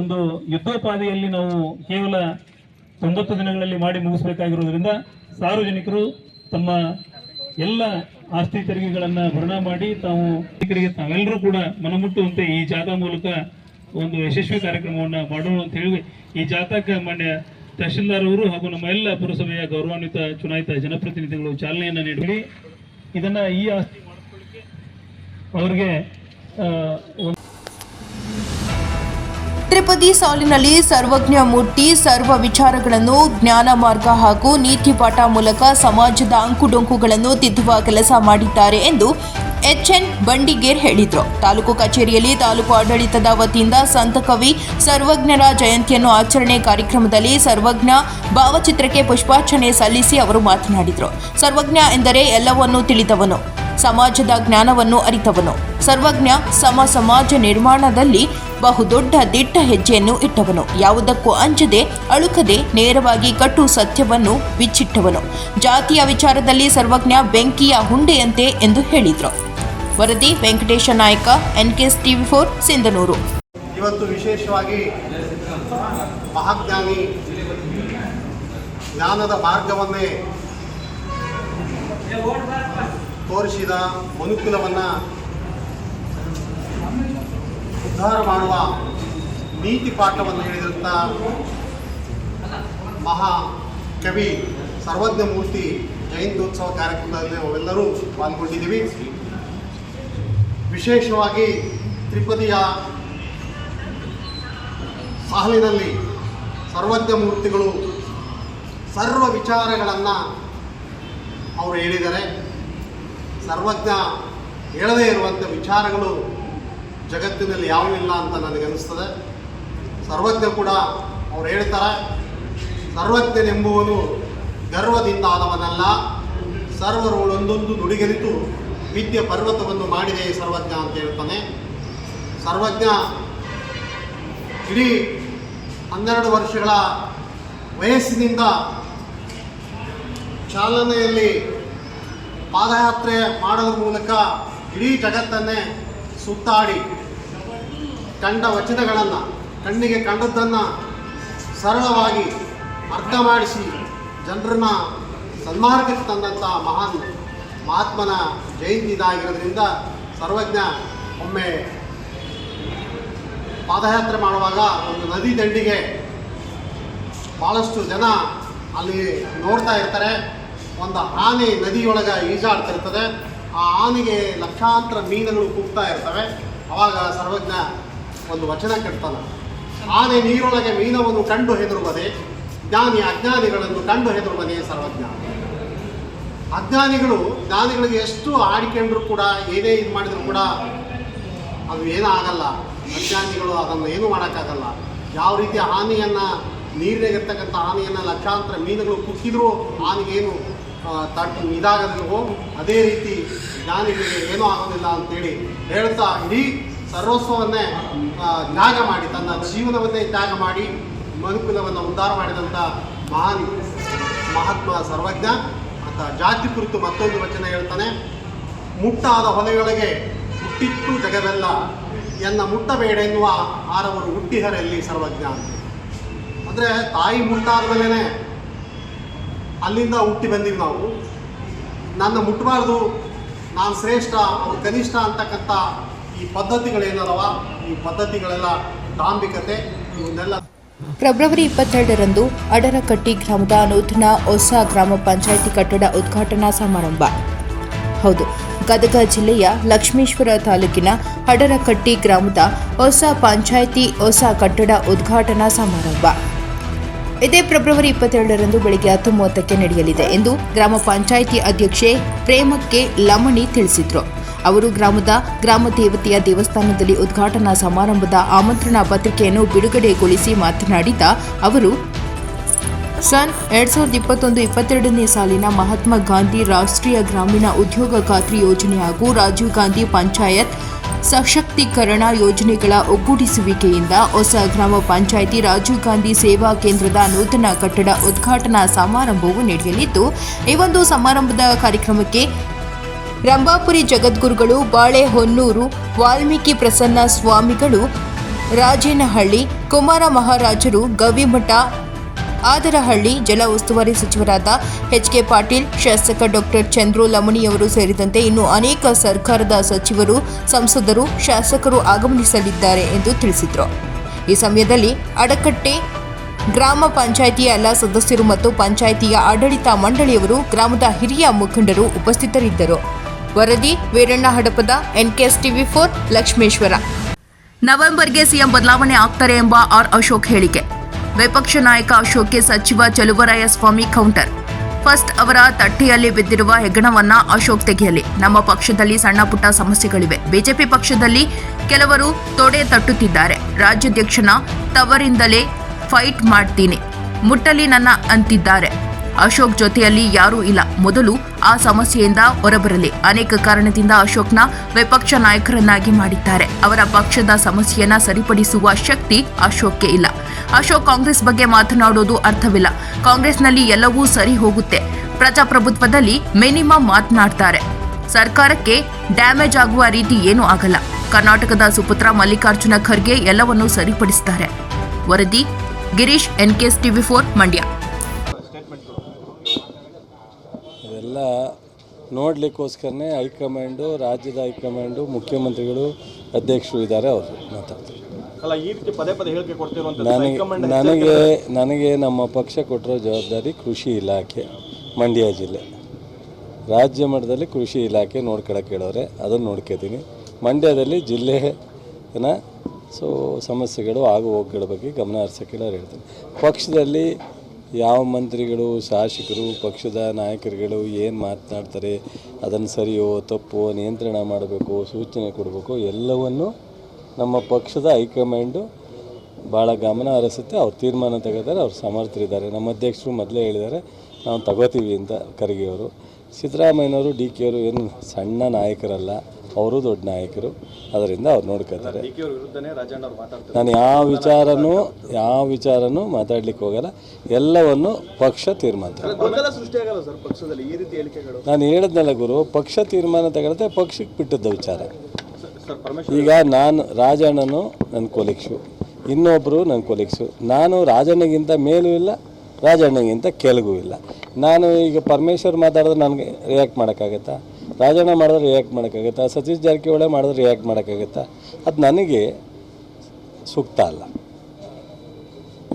ಒಂದು ಯುದ್ಧೋಪಾದಿಯಲ್ಲಿ ನಾವು ಕೇವಲ 90 ದಿನಗಳಲ್ಲಿ ಮಾಡಿ ಮುಗಿಸಬೇಕಾಗಿರುವುದರಿಂದ ಸಾರ್ವಜನಿಕರು ತಮ್ಮ ಎಲ್ಲ ಆಸ್ತಿ ತೆರಿಗೆಗಳನ್ನು ಭರಣ ಮಾಡಿ ತಾವೆಲ್ಲರೂ ಕೂಡ ಮನಮುಟ್ಟುವಂತೆ ಈ ಜಾಥಾ ಮೂಲಕ ಒಂದು ಯಶಸ್ವಿ ಕಾರ್ಯಕ್ರಮವನ್ನು ಮಾಡೋಣ ಅಂತ ಹೇಳಿ ಈ ಜಾಥಾಕ್ಕೆ ಮಾನ್ಯ ತಹಶೀಲ್ದಾರ್ ಅವರು ಹಾಗೂ ನಮ್ಮ ಎಲ್ಲ ಪುರಸಭೆಯ ಗೌರವಾನ್ವಿತ ಚುನಾಯಿತ ಜನಪ್ರತಿನಿಧಿಗಳು ಚಾಲನೆಯನ್ನು ನೀಡಿ ಇದನ್ನು ಈ ಆಸ್ತಿ ಮಾಡಿಕೊಳ್ಳಿಕ್ಕೆ ಅವರಿಗೆ ತ್ರಿಪದಿ ಸಾಲಿನಲ್ಲಿ ಸರ್ವಜ್ಞ ಮೂರ್ತಿ ಸರ್ವ ವಿಚಾರಗಳನ್ನು ಜ್ಞಾನ ಮಾರ್ಗ ಹಾಗೂ ನೀತಿ ಪಾಠ ಮೂಲಕ ಸಮಾಜದ ಅಂಕುಡೊಂಕುಗಳನ್ನು ತಿದ್ದುವ ಕೆಲಸ ಮಾಡಿದ್ದಾರೆ ಎಂದು ಎಚ್ಎನ್ ಬಂಡಿಗೇರ್ ಹೇಳಿದರು. ತಾಲೂಕು ಕಚೇರಿಯಲ್ಲಿ ತಾಲೂಕು ಆಡಳಿತದ ವತಿಯಿಂದ ಸಂತ ಕವಿ ಸರ್ವಜ್ಞರ ಜಯಂತಿಯನ್ನು ಆಚರಣೆ ಕಾರ್ಯಕ್ರಮದಲ್ಲಿ ಸರ್ವಜ್ಞ ಭಾವಚಿತ್ರಕ್ಕೆ ಪುಷ್ಪಾರ್ಚನೆ ಸಲ್ಲಿಸಿ ಅವರು ಮಾತನಾಡಿದರು. ಸರ್ವಜ್ಞ ಎಂದರೆ ಎಲ್ಲವನ್ನೂ ತಿಳಿದವನು, ಸಮಾಜದ ಜ್ಞಾನವನ್ನು ಅರಿತವನು. ಸರ್ವಜ್ಞ ಸಮಾಜ ನಿರ್ಮಾಣದಲ್ಲಿ ಬಹುದೊಡ್ಡ ದಿಟ್ಟ ಹೆಜ್ಜೆಯನ್ನು ಇಟ್ಟವನು. ಯಾವುದಕ್ಕೂ ಅಂಜದೆ ಅಳುಕದೆ ನೇರವಾಗಿ ಕಟ್ಟು ಸತ್ಯವನ್ನು ಬಿಚ್ಚಿಟ್ಟವನು. ಜಾತಿಯ ವಿಚಾರದಲ್ಲಿ ಸರ್ವಜ್ಞ ಬೆಂಕಿಯ ಹುಂಡೆಯಂತೆ ಎಂದು ಹೇಳಿದರು. ವರದಿ ವೆಂಕಟೇಶ ನಾಯಕ, NKS TV4 ಸಿಂಧನೂರು. ಇವತ್ತು ವಿಶೇಷವಾಗಿ ಮಹಾಜ್ಞಾನಿ ಜ್ಞಾನದ ಮಾರ್ಗವನ್ನೇ ತೋರಿಸಿದ ಮನುಕುಲವನ್ನು ಉದ್ಧಾರ ಮಾಡುವ ನೀತಿ ಪಾಠವನ್ನು ಹೇಳಿದಂಥ ಮಹಾ ಕವಿ ಸರ್ವಜ್ಞ ಮೂರ್ತಿ ಜಯಂತ್ಯೋತ್ಸವ ಕಾರ್ಯಕ್ರಮದಲ್ಲಿ ನಾವೆಲ್ಲರೂ ಪಾಲ್ಗೊಂಡಿದ್ದೀವಿ. ವಿಶೇಷವಾಗಿ ತ್ರಿಪದಿಯ ಸಾಲಿನಲ್ಲಿ ಸರ್ವಜ್ಞ ಮೂರ್ತಿಗಳು ಸರ್ವ ವಿಚಾರಗಳನ್ನು ಅವರು ಹೇಳಿದ್ದಾರೆ. ಸರ್ವಜ್ಞ ಹೇಳದೇ ಇರುವಂಥ ವಿಚಾರಗಳು ಜಗತ್ತಿನಲ್ಲಿ ಯಾವುದೂ ಇಲ್ಲ ಅಂತ ನನಗನ್ನಿಸ್ತದೆ. ಸರ್ವಜ್ಞ ಕೂಡ ಅವ್ರು ಹೇಳ್ತಾರೆ, ಸರ್ವಜ್ಞನೆಂಬುವನು ಗರ್ವದಿಂದ ಆದವನಲ್ಲ, ಸರ್ವರುಗಳೊಂದೊಂದು ನುಡಿಗೆಲಿತು ವಿದ್ಯೆ ಪರ್ವತವನ್ನು ಮಾಡಿದೆ ಸರ್ವಜ್ಞ ಅಂತ ಹೇಳ್ತಾನೆ. ಸರ್ವಜ್ಞ ಇಡೀ 12 ವರ್ಷಗಳ ವಯಸ್ಸಿನಿಂದ ಚಾಲನೆಯಲ್ಲಿ ಪಾದಯಾತ್ರೆ ಮಾಡೋದ್ರ ಮೂಲಕ ಇಡೀ ಜಗತ್ತನ್ನೇ ಸುತ್ತಾಡಿ ಕಂಡ ವಚನಗಳನ್ನು, ಕಣ್ಣಿಗೆ ಕಂಡದ್ದನ್ನು ಸರಳವಾಗಿ ಅರ್ಥ ಮಾಡಿಸಿ ಜನರನ್ನ ಸನ್ಮಾರ್ಗಕ್ಕೆ ತಂದಂಥ ಮಹಾತ್ಮನ ಜಯಂತಿ ಇದಾಗಿರೋದ್ರಿಂದ ಸರ್ವಜ್ಞ ಒಮ್ಮೆ ಪಾದಯಾತ್ರೆ ಮಾಡುವಾಗ ಒಂದು ನದಿ ದಂಡಿಗೆ ಭಾಳಷ್ಟು ಜನ ಅಲ್ಲಿ ನೋಡ್ತಾ ಇರ್ತಾರೆ. ಒಂದು ಆನೆ ನದಿಯೊಳಗೆ ಈಜಾಡ್ತಿರ್ತದೆ. ಆ ಆನೆಗೆ ಲಕ್ಷಾಂತರ ಮೀನುಗಳು ಕೂಗ್ತಾ ಇರ್ತವೆ. ಆವಾಗ ಸರ್ವಜ್ಞ ಒಂದು ವಚನ ಕೆಡ್ತಾನೆ, ಆನೆ ನೀರೊಳಗೆ ಮೀನವನ್ನು ಕಂಡು ಹೆದರುವುದೇ, ಜ್ಞಾನಿ ಅಜ್ಞಾನಿಗಳನ್ನು ಕಂಡು ಹೆದರುವುದೇ ಸರ್ವಜ್ಞ. ಜ್ಞಾನಿಗಳಿಗೆ ಎಷ್ಟು ಆಡಿಕೊಂಡ್ರೂ ಕೂಡ, ಏನೇ ಇದು ಮಾಡಿದ್ರು ಕೂಡ ಅದು ಏನೂ ಆಗಲ್ಲ. ಅಜ್ಞಾನಿಗಳು ಅದನ್ನು ಏನೂ ಮಾಡೋಕ್ಕಾಗಲ್ಲ. ಯಾವ ರೀತಿ ಹಾನಿಯನ್ನು, ನೀರಿನಾಗಿರ್ತಕ್ಕಂಥ ಹಾನಿಯನ್ನು ಲಕ್ಷಾಂತರ ಮೀನುಗಳು ಕುಕ್ಕಿದ್ರೂ ಹಾನಿಗೇನು ಇದಾಗೋದಿಲ್ವೋ, ಅದೇ ರೀತಿ ಜ್ಞಾನಿಗಳಿಗೆ ಏನೂ ಆಗೋದಿಲ್ಲ ಅಂತೇಳಿ ಹೇಳ್ತಾ ಇಡೀ ಸರ್ವಸ್ವವನ್ನೇ ತ್ಯಾಗ ಮಾಡಿ, ತನ್ನ ಜೀವನವನ್ನೇ ತ್ಯಾಗ ಮಾಡಿ ಮನುಕುಲವನ್ನು ಉದ್ಧಾರ ಮಾಡಿದಂಥ ಮಹಾತ್ಮ ಸರ್ವಜ್ಞ ಅಂತ. ಜಾತಿ ಕುರಿತು ಮತ್ತೊಂದು ವಚನ ಹೇಳ್ತಾನೆ, ಮುಟ್ಟಾದ ಹೊಲೆಯೊಳಗೆ ಹುಟ್ಟಿತ್ತು ಜಗವೆಲ್ಲ, ಎನ್ನ ಮುಟ್ಟಬೇಡ ಎನ್ನುವ ಆರವರು ಹುಟ್ಟಿಹರಲ್ಲಿ ಸರ್ವಜ್ಞ ಅಂತ. ಅಂದರೆ ತಾಯಿ ಮುಟ್ಟಾದ ಮೇಲೇ ಅಲ್ಲಿಂದ ಹುಟ್ಟಿ ಬಂದೀವಿ ನಾವು. ನನ್ನ ಮುಟ್ಟಬಾರ್ದು, ನಾನು ಶ್ರೇಷ್ಠ, ಅವ್ರು ಕನಿಷ್ಠ ಅಂತಕ್ಕಂಥ ಈ ಪದ್ಧತಿಗಳೇನದವ, ಈ ಪದ್ಧತಿಗಳೆಲ್ಲ ಡಾಂಬಿಕತೆ, ಇವನ್ನೆಲ್ಲ. ಫೆಬ್ರವರಿ 22ರಂದು ಅಡರಕಟ್ಟಿ ಗ್ರಾಮದ ನೂತನ ಹೊಸ ಗ್ರಾಮ ಪಂಚಾಯಿತಿ ಕಟ್ಟಡ ಉದ್ಘಾಟನಾ ಸಮಾರಂಭ. ಹೌದು, ಗದಗ ಜಿಲ್ಲೆಯ ಲಕ್ಷ್ಮೇಶ್ವರ ತಾಲೂಕಿನ ಅಡರಕಟ್ಟಿ ಗ್ರಾಮದ ಹೊಸ ಪಂಚಾಯಿತಿ ಹೊಸ ಕಟ್ಟಡ ಉದ್ಘಾಟನಾ ಸಮಾರಂಭ ಇದೇ ಫೆಬ್ರವರಿ 22ರಂದು ಬೆಳಗ್ಗೆ 10:30ಕ್ಕೆ ನಡೆಯಲಿದೆ ಎಂದು ಗ್ರಾಮ ಪಂಚಾಯಿತಿ ಅಧ್ಯಕ್ಷೆ ಪ್ರೇಮಕ್ಕೆ ಲಮಣಿ ತಿಳಿಸಿದರು. ಅವರು ಗ್ರಾಮ ದೇವತೆಯ ದೇವಸ್ಥಾನದಲ್ಲಿ ಉದ್ಘಾಟನಾ ಸಮಾರಂಭದ ಆಮಂತ್ರಣ ಪತ್ರಿಕೆಯನ್ನು ಬಿಡುಗಡೆಗೊಳಿಸಿ ಮಾತನಾಡಿದ ಅವರು, ಸನ್ 2021-22ನೇ ಸಾಲಿನ ಮಹಾತ್ಮ ಗಾಂಧಿ ರಾಷ್ಟ್ರೀಯ ಗ್ರಾಮೀಣ ಉದ್ಯೋಗ ಖಾತ್ರಿ ಯೋಜನೆ ಹಾಗೂ ರಾಜೀವ್ ಗಾಂಧಿ ಪಂಚಾಯತ್ ಸಶಕ್ತೀಕರಣ ಯೋಜನೆಗಳ ಒಗ್ಗೂಡಿಸುವಿಕೆಯಿಂದ ಹೊಸ ಗ್ರಾಮ ಪಂಚಾಯಿತಿ ರಾಜೀವ್ ಗಾಂಧಿ ಸೇವಾ ಕೇಂದ್ರದ ನೂತನ ಕಟ್ಟಡ ಉದ್ಘಾಟನಾ ಸಮಾರಂಭವು ನಡೆಯಲಿದ್ದು, ಈ ಒಂದು ಸಮಾರಂಭದ ಕಾರ್ಯಕ್ರಮಕ್ಕೆ ರಂಭಾಪುರಿ ಜಗದ್ಗುರುಗಳು, ಬಾಳೆಹೊನ್ನೂರು ವಾಲ್ಮೀಕಿ ಪ್ರಸನ್ನ ಸ್ವಾಮಿಗಳು, ರಾಜೇನಹಳ್ಳಿ ಕುಮಾರ ಮಹಾರಾಜರು, ಗವಿಮಠ, ಆದರಹಳ್ಳಿ, ಜಲ ಉಸ್ತುವಾರಿ ಸಚಿವರಾದ HK ಪಾಟೀಲ್, ಶಾಸಕ ಡಾಕ್ಟರ್ ಚಂದ್ರು ಲಮಣಿಯವರು ಸೇರಿದಂತೆ ಇನ್ನು ಅನೇಕ ಸರ್ಕಾರದ ಸಚಿವರು, ಸಂಸದರು, ಶಾಸಕರು ಆಗಮಿಸಲಿದ್ದಾರೆ ಎಂದು ತಿಳಿಸಿದರು. ಈ ಸಮಯದಲ್ಲಿ ಅಡಕಟ್ಟೆ ಗ್ರಾಮ ಪಂಚಾಯಿತಿಯ ಎಲ್ಲ ಸದಸ್ಯರು ಮತ್ತು ಪಂಚಾಯಿತಿಯ ಆಡಳಿತ ಮಂಡಳಿಯವರು, ಗ್ರಾಮದ ಹಿರಿಯ ಮುಖಂಡರು ಉಪಸ್ಥಿತರಿದ್ದರು. ವರದಿ ವೀರಣ್ಣ ಹಡಪದ, NKS TV4 ಲಕ್ಷ್ಮೇಶ್ವರ. ನವೆಂಬರ್ಗೆ ಸಿಎಂ ಬದಲಾವಣೆ ಆಗ್ತಾರೆ ಎಂಬ ಆರ್ ಅಶೋಕ್ ಹೇಳಿಕೆ. ವಿಪಕ್ಷ ನಾಯಕ ಅಶೋಕ್ಗೆ ಸಚಿವ ಚಲುವರಾಯಸ್ವಾಮಿ ಕೌಂಟರ್. ಫಸ್ಟ್ ಅವರ ತಟ್ಟೆಯಲ್ಲಿ ಬಿದ್ದಿರುವ ಹೆಗ್ಗಣವನ್ನ ಅಶೋಕ್ ತೆಗೆಯಲಿ. ನಮ್ಮ ಪಕ್ಷದಲ್ಲಿ ಸಣ್ಣ ಪುಟ್ಟ ಸಮಸ್ಯೆಗಳಿವೆ. ಬಿಜೆಪಿ ಪಕ್ಷದಲ್ಲಿ ಕೆಲವರು ತೊಡೆ ತಟ್ಟುತ್ತಿದ್ದಾರೆ. ರಾಜ್ಯಾಧ್ಯಕ್ಷನ ತವರಿಂದಲೇ ಫೈಟ್ ಮಾಡ್ತೀನಿ, ಮುಟ್ಟಲಿ ನನ್ನ ಅಂತಿದ್ದಾರೆ. ಅಶೋಕ್ ಜೊತೆಯಲ್ಲಿ ಯಾರೂ ಇಲ್ಲ. ಮೊದಲು ಆ ಸಮಸ್ಯೆಯಿಂದ ಹೊರಬರಲಿ. ಅನೇಕ ಕಾರಣದಿಂದ ಅಶೋಕ್ನ ವಿಪಕ್ಷ ನಾಯಕರನ್ನಾಗಿ ಮಾಡಿದ್ದಾರೆ. ಅವರ ಪಕ್ಷದ ಸಮಸ್ಯೆಯನ್ನ ಸರಿಪಡಿಸುವ ಶಕ್ತಿ ಅಶೋಕ್ಗೆ ಇಲ್ಲ. ಅಶೋಕ್ ಕಾಂಗ್ರೆಸ್ ಬಗ್ಗೆ ಮಾತನಾಡೋದು ಅರ್ಥವಿಲ್ಲ. ಕಾಂಗ್ರೆಸ್ನಲ್ಲಿ ಎಲ್ಲವೂ ಸರಿ ಹೋಗುತ್ತೆ. ಪ್ರಜಾಪ್ರಭುತ್ವದಲ್ಲಿ ಮಿನಿಮಮ್ ಮಾತನಾಡ್ತಾರೆ. ಸರ್ಕಾರಕ್ಕೆ ಡ್ಯಾಮೇಜ್ ಆಗುವ ರೀತಿ ಏನೂ ಆಗಲ್ಲ. ಕರ್ನಾಟಕದ ಸುಪುತ್ರ ಮಲ್ಲಿಕಾರ್ಜುನ ಖರ್ಗೆ ಎಲ್ಲವನ್ನೂ ಸರಿಪಡಿಸುತ್ತಾರೆ. ವರದಿ ಗಿರೀಶ್, NKS TV4 ಮಂಡ್ಯ. ಇದೆಲ್ಲ ನೋಡಲಿಕ್ಕೋಸ್ಕರನೇ ಹೈಕಮಾಂಡು, ರಾಜ್ಯದ ಹೈಕಮಾಂಡು, ಮುಖ್ಯಮಂತ್ರಿಗಳು, ಅಧ್ಯಕ್ಷರು ಇದ್ದಾರೆ, ಅವರು ಮಾತಾಡ್ತಾರೆ. ಅಲ್ಲ, ಈ ರೀತಿ ಪದೇ ಪದೇ ಹೇಳಿಕೆ ಕೊಡ್ತಿರುವಂಥದ್ದು ನನಗೆ ನಮ್ಮ ಪಕ್ಷ ಕೊಟ್ಟಿರೋ ಜವಾಬ್ದಾರಿ ಕೃಷಿ ಇಲಾಖೆ, ಮಂಡ್ಯ ಜಿಲ್ಲೆ ರಾಜ್ಯ ಮಟ್ಟದಲ್ಲಿ ಕೃಷಿ ಇಲಾಖೆ ನೋಡ್ಕೊಳಕ್ಕೆ ಹೇಳೋರೆ, ಅದನ್ನು ನೋಡ್ಕೊತೀನಿ. ಮಂಡ್ಯದಲ್ಲಿ ಜಿಲ್ಲೆನ ಸಮಸ್ಯೆಗಳು ಆಗು ಹೋಗುಗಳ ಬಗ್ಗೆ ಗಮನ ಹರಿಸೋಕ್ಕೆ ಹೇಳ್ತೀನಿ. ಪಕ್ಷದಲ್ಲಿ ಯಾವ ಮಂತ್ರಿಗಳು, ಶಾಸಕರು, ಪಕ್ಷದ ನಾಯಕರುಗಳು ಏನು ಮಾತನಾಡ್ತಾರೆ, ಅದನ್ನು ಸರಿಯೋ ತಪ್ಪೋ ನಿಯಂತ್ರಣ ಮಾಡಬೇಕು, ಸೂಚನೆ ಕೊಡಬೇಕು, ಎಲ್ಲವನ್ನು ನಮ್ಮ ಪಕ್ಷದ ಹೈಕಮಾಂಡು ಭಾಳ ಗಮನ ಹರಿಸುತ್ತೆ. ಅವ್ರು ತೀರ್ಮಾನ ತಗೋತಾರೆ, ಅವ್ರು ಸಮರ್ಥರಿದ್ದಾರೆ. ನಮ್ಮ ಅಧ್ಯಕ್ಷರು ಮೊದಲೇ ಹೇಳಿದ್ದಾರೆ, ನಾವು ತಗೋತೀವಿ ಅಂತ. ಖರ್ಗೆ ಅವರು, ಸಿದ್ದರಾಮಯ್ಯನವರು, DK ಅವರು ಏನು ಸಣ್ಣ ನಾಯಕರಲ್ಲ, ಅವರು ದೊಡ್ಡ ನಾಯಕರು. ಅದರಿಂದ ಅವ್ರು ನೋಡ್ಕೋತಾರೆ. ನಾನು ಯಾವ ವಿಚಾರನೂ ಮಾತಾಡ್ಲಿಕ್ಕೆ ಹೋಗಲ್ಲ. ಎಲ್ಲವನ್ನು ಪಕ್ಷ ತೀರ್ಮಾನ. ನಾನು ಹೇಳಿದ್ನಲ್ಲ ಗುರು, ಪಕ್ಷ ತೀರ್ಮಾನ ತಗೊಳುತ್ತೆ, ಪಕ್ಷಕ್ಕೆ ಬಿಟ್ಟದ್ದ ವಿಚಾರ. ಈಗ ನಾನು ರಾಜಣ್ಣನು ನನ್ನ ಕೊಲೀಗ್ಸು, ಇನ್ನೊಬ್ಬರು ನನ್ನ ಕೊಲೀಗ್ಸು. ನಾನು ರಾಜಣ್ಣಗಿಂತ ಮೇಲೂ ಇಲ್ಲ, ರಾಜಣ್ಣಗಿಂತ ಕೆಳಗೂ ಇಲ್ಲ. ನಾನು ಈಗ ಪರಮೇಶ್ವರ್ ಮಾತಾಡಿದ್ರೆ ನನಗೆ ರಿಯಾಕ್ಟ್ ಮಾಡೋಕ್ಕಾಗತ್ತಾ? ರಾಜಣ್ಣ ಮಾಡಿದ್ರೆ ರಿಯಾಕ್ಟ್ ಮಾಡೋಕ್ಕಾಗತ್ತಾ? ಸತೀಶ್ ಜಾರಕಿಹೊಳಿ ಮಾಡಿದ್ರೆ ರಿಯಾಕ್ಟ್ ಮಾಡೋಕ್ಕಾಗತ್ತಾ? ಅದು ನನಗೆ ಸೂಕ್ತ ಅಲ್ಲ.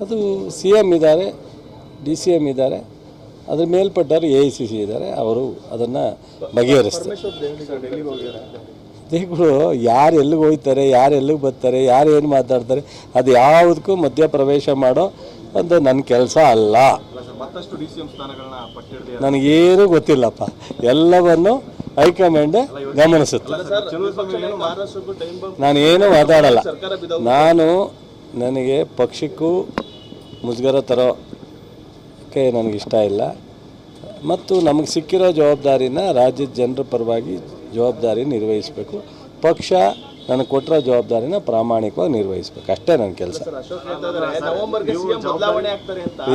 ಅದು CM ಇದ್ದಾರೆ, DCM ಇದ್ದಾರೆ, ಅದ್ರ ಮೇಲ್ಪಟ್ಟವರು AICC ಇದ್ದಾರೆ, ಅವರು ಅದನ್ನು ಬಗೆಹರಿಸ್ತಾರೆ. ದೇಗಳು ಯಾರು ಎಲ್ಲಿಗೆ ಹೋಗ್ತಾರೆ, ಯಾರು ಎಲ್ಲಿಗೆ ಬರ್ತಾರೆ, ಯಾರು ಏನು ಮಾತಾಡ್ತಾರೆ, ಅದು ಯಾವುದಕ್ಕೂ ಮಧ್ಯಪ್ರವೇಶ ಮಾಡೋ ಅಂತ ನನ್ನ ಕೆಲಸ ಅಲ್ಲ. ನನಗೇನು ಗೊತ್ತಿಲ್ಲಪ್ಪ, ಎಲ್ಲವನ್ನು ಹೈಕಮಾಂಡ್ ಗಮನಿಸುತ್ತೆ. ನಾನೇನು ಮಾತಾಡಲ್ಲ. ನನಗೆ ಪಕ್ಷಕ್ಕೂ ಮುಜುಗರ ತರೋಕ್ಕೆ ನನಗಿಷ್ಟ ಇಲ್ಲ. ಮತ್ತು ನಮಗೆ ಸಿಕ್ಕಿರೋ ಜವಾಬ್ದಾರಿನ ರಾಜ್ಯದ ಜನರ ಪರವಾಗಿ ಜವಾಬ್ದಾರಿ ನಿರ್ವಹಿಸಬೇಕು. ಪಕ್ಷ ನನಗೆ ಕೊಟ್ಟಿರೋ ಜವಾಬ್ದಾರಿನ ಪ್ರಾಮಾಣಿಕವಾಗಿ ನಿರ್ವಹಿಸ್ಬೇಕು, ಅಷ್ಟೇ ನನ್ನ ಕೆಲಸ.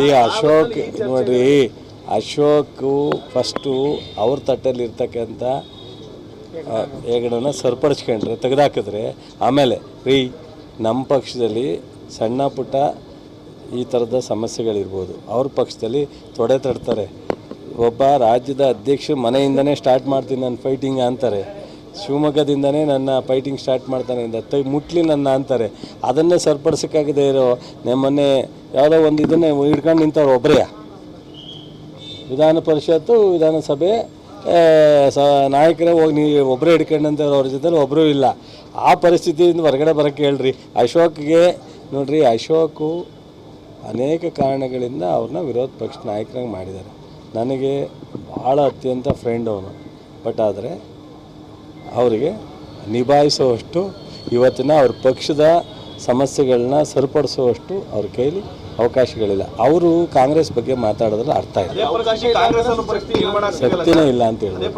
ಈಗ ಅಶೋಕ್ ನೋಡ್ರಿ, ಅಶೋಕು ಫಸ್ಟು ಅವ್ರ ತಟ್ಟಲ್ಲಿರ್ತಕ್ಕಂಥ ಹೆಗಡನ್ನ ಸರಿಪಡಿಸ್ಕೊಂಡ್ರೆ, ತೆಗೆದಾಕಿದ್ರೆ, ಆಮೇಲೆ ನಮ್ಮ ಪಕ್ಷದಲ್ಲಿ ಸಣ್ಣ ಪುಟ್ಟ ಈ ಥರದ ಸಮಸ್ಯೆಗಳಿರ್ಬೋದು, ಅವ್ರ ಪಕ್ಷದಲ್ಲಿ ತೊಡೆ ತಡ್ತಾರೆ. ಒಬ್ಬ ರಾಜ್ಯದ ಅಧ್ಯಕ್ಷ ಮನೆಯಿಂದನೇ ಸ್ಟಾರ್ಟ್ ಮಾಡ್ತೀನಿ ನಾನು ಫೈಟಿಂಗ್ ಅಂತಾರೆ, ಶಿವಮೊಗ್ಗದಿಂದನೇ ನನ್ನ ಫೈಟಿಂಗ್ ಸ್ಟಾರ್ಟ್ ಮಾಡ್ತಾನೆ ಅಂತ ಮುಟ್ಲಿ ನನ್ನ ಅಂತಾರೆ. ಅದನ್ನೇ ಸರಿಪಡಿಸೋಕ್ಕಾಗದೇ ಇರೋ ಮೊನ್ನೆ ಯಾವುದೋ ಒಂದು ಇದನ್ನೇ ಹಿಡ್ಕೊಂಡು ನಿಂತವ್ರು ಒಬ್ಬರೇ. ವಿಧಾನ ಪರಿಷತ್ತು, ವಿಧಾನಸಭೆ ನಾಯಕರೇ ಹೋಗಿ ನೀವು ಒಬ್ಬರೇ ಹಿಡ್ಕೊಂಡಂಥವ್ರು, ಅವ್ರ ಜೊತೆ ಒಬ್ಬರೂ ಇಲ್ಲ. ಆ ಪರಿಸ್ಥಿತಿಯಿಂದ ಹೊರಗಡೆ ಬರೋಕ್ಕೆ ಹೇಳ್ರಿ. ಅಶೋಕ್ಗೆ ನೋಡ್ರಿ, ಅಶೋಕು ಅನೇಕ ಕಾರಣಗಳಿಂದ ಅವ್ರನ್ನ ವಿರೋಧ ಪಕ್ಷ ನಾಯಕರಾಗಿ ಮಾಡಿದ್ದಾರೆ. ನನಗೆ ಭಾಳ ಅತ್ಯಂತ ಫ್ರೆಂಡ್ ಅವನು. ಬಟ್ ಆದರೆ ಅವರಿಗೆ ನಿಭಾಯಿಸುವಷ್ಟು ಇವತ್ತಿನ ಅವ್ರ ಪಕ್ಷದ ಸಮಸ್ಯೆಗಳನ್ನ ಸರಿಪಡಿಸುವಷ್ಟು ಅವ್ರ ಕೈಲಿ ಅವಕಾಶಗಳಿಲ್ಲ. ಅವರು ಕಾಂಗ್ರೆಸ್ ಬಗ್ಗೆ ಮಾತಾಡೋದ್ರಲ್ಲಿ ಅರ್ಥ ಇಲ್ಲ, ಸತ್ಯನೇ ಇಲ್ಲ ಅಂತ ಹೇಳಿದ್ರು.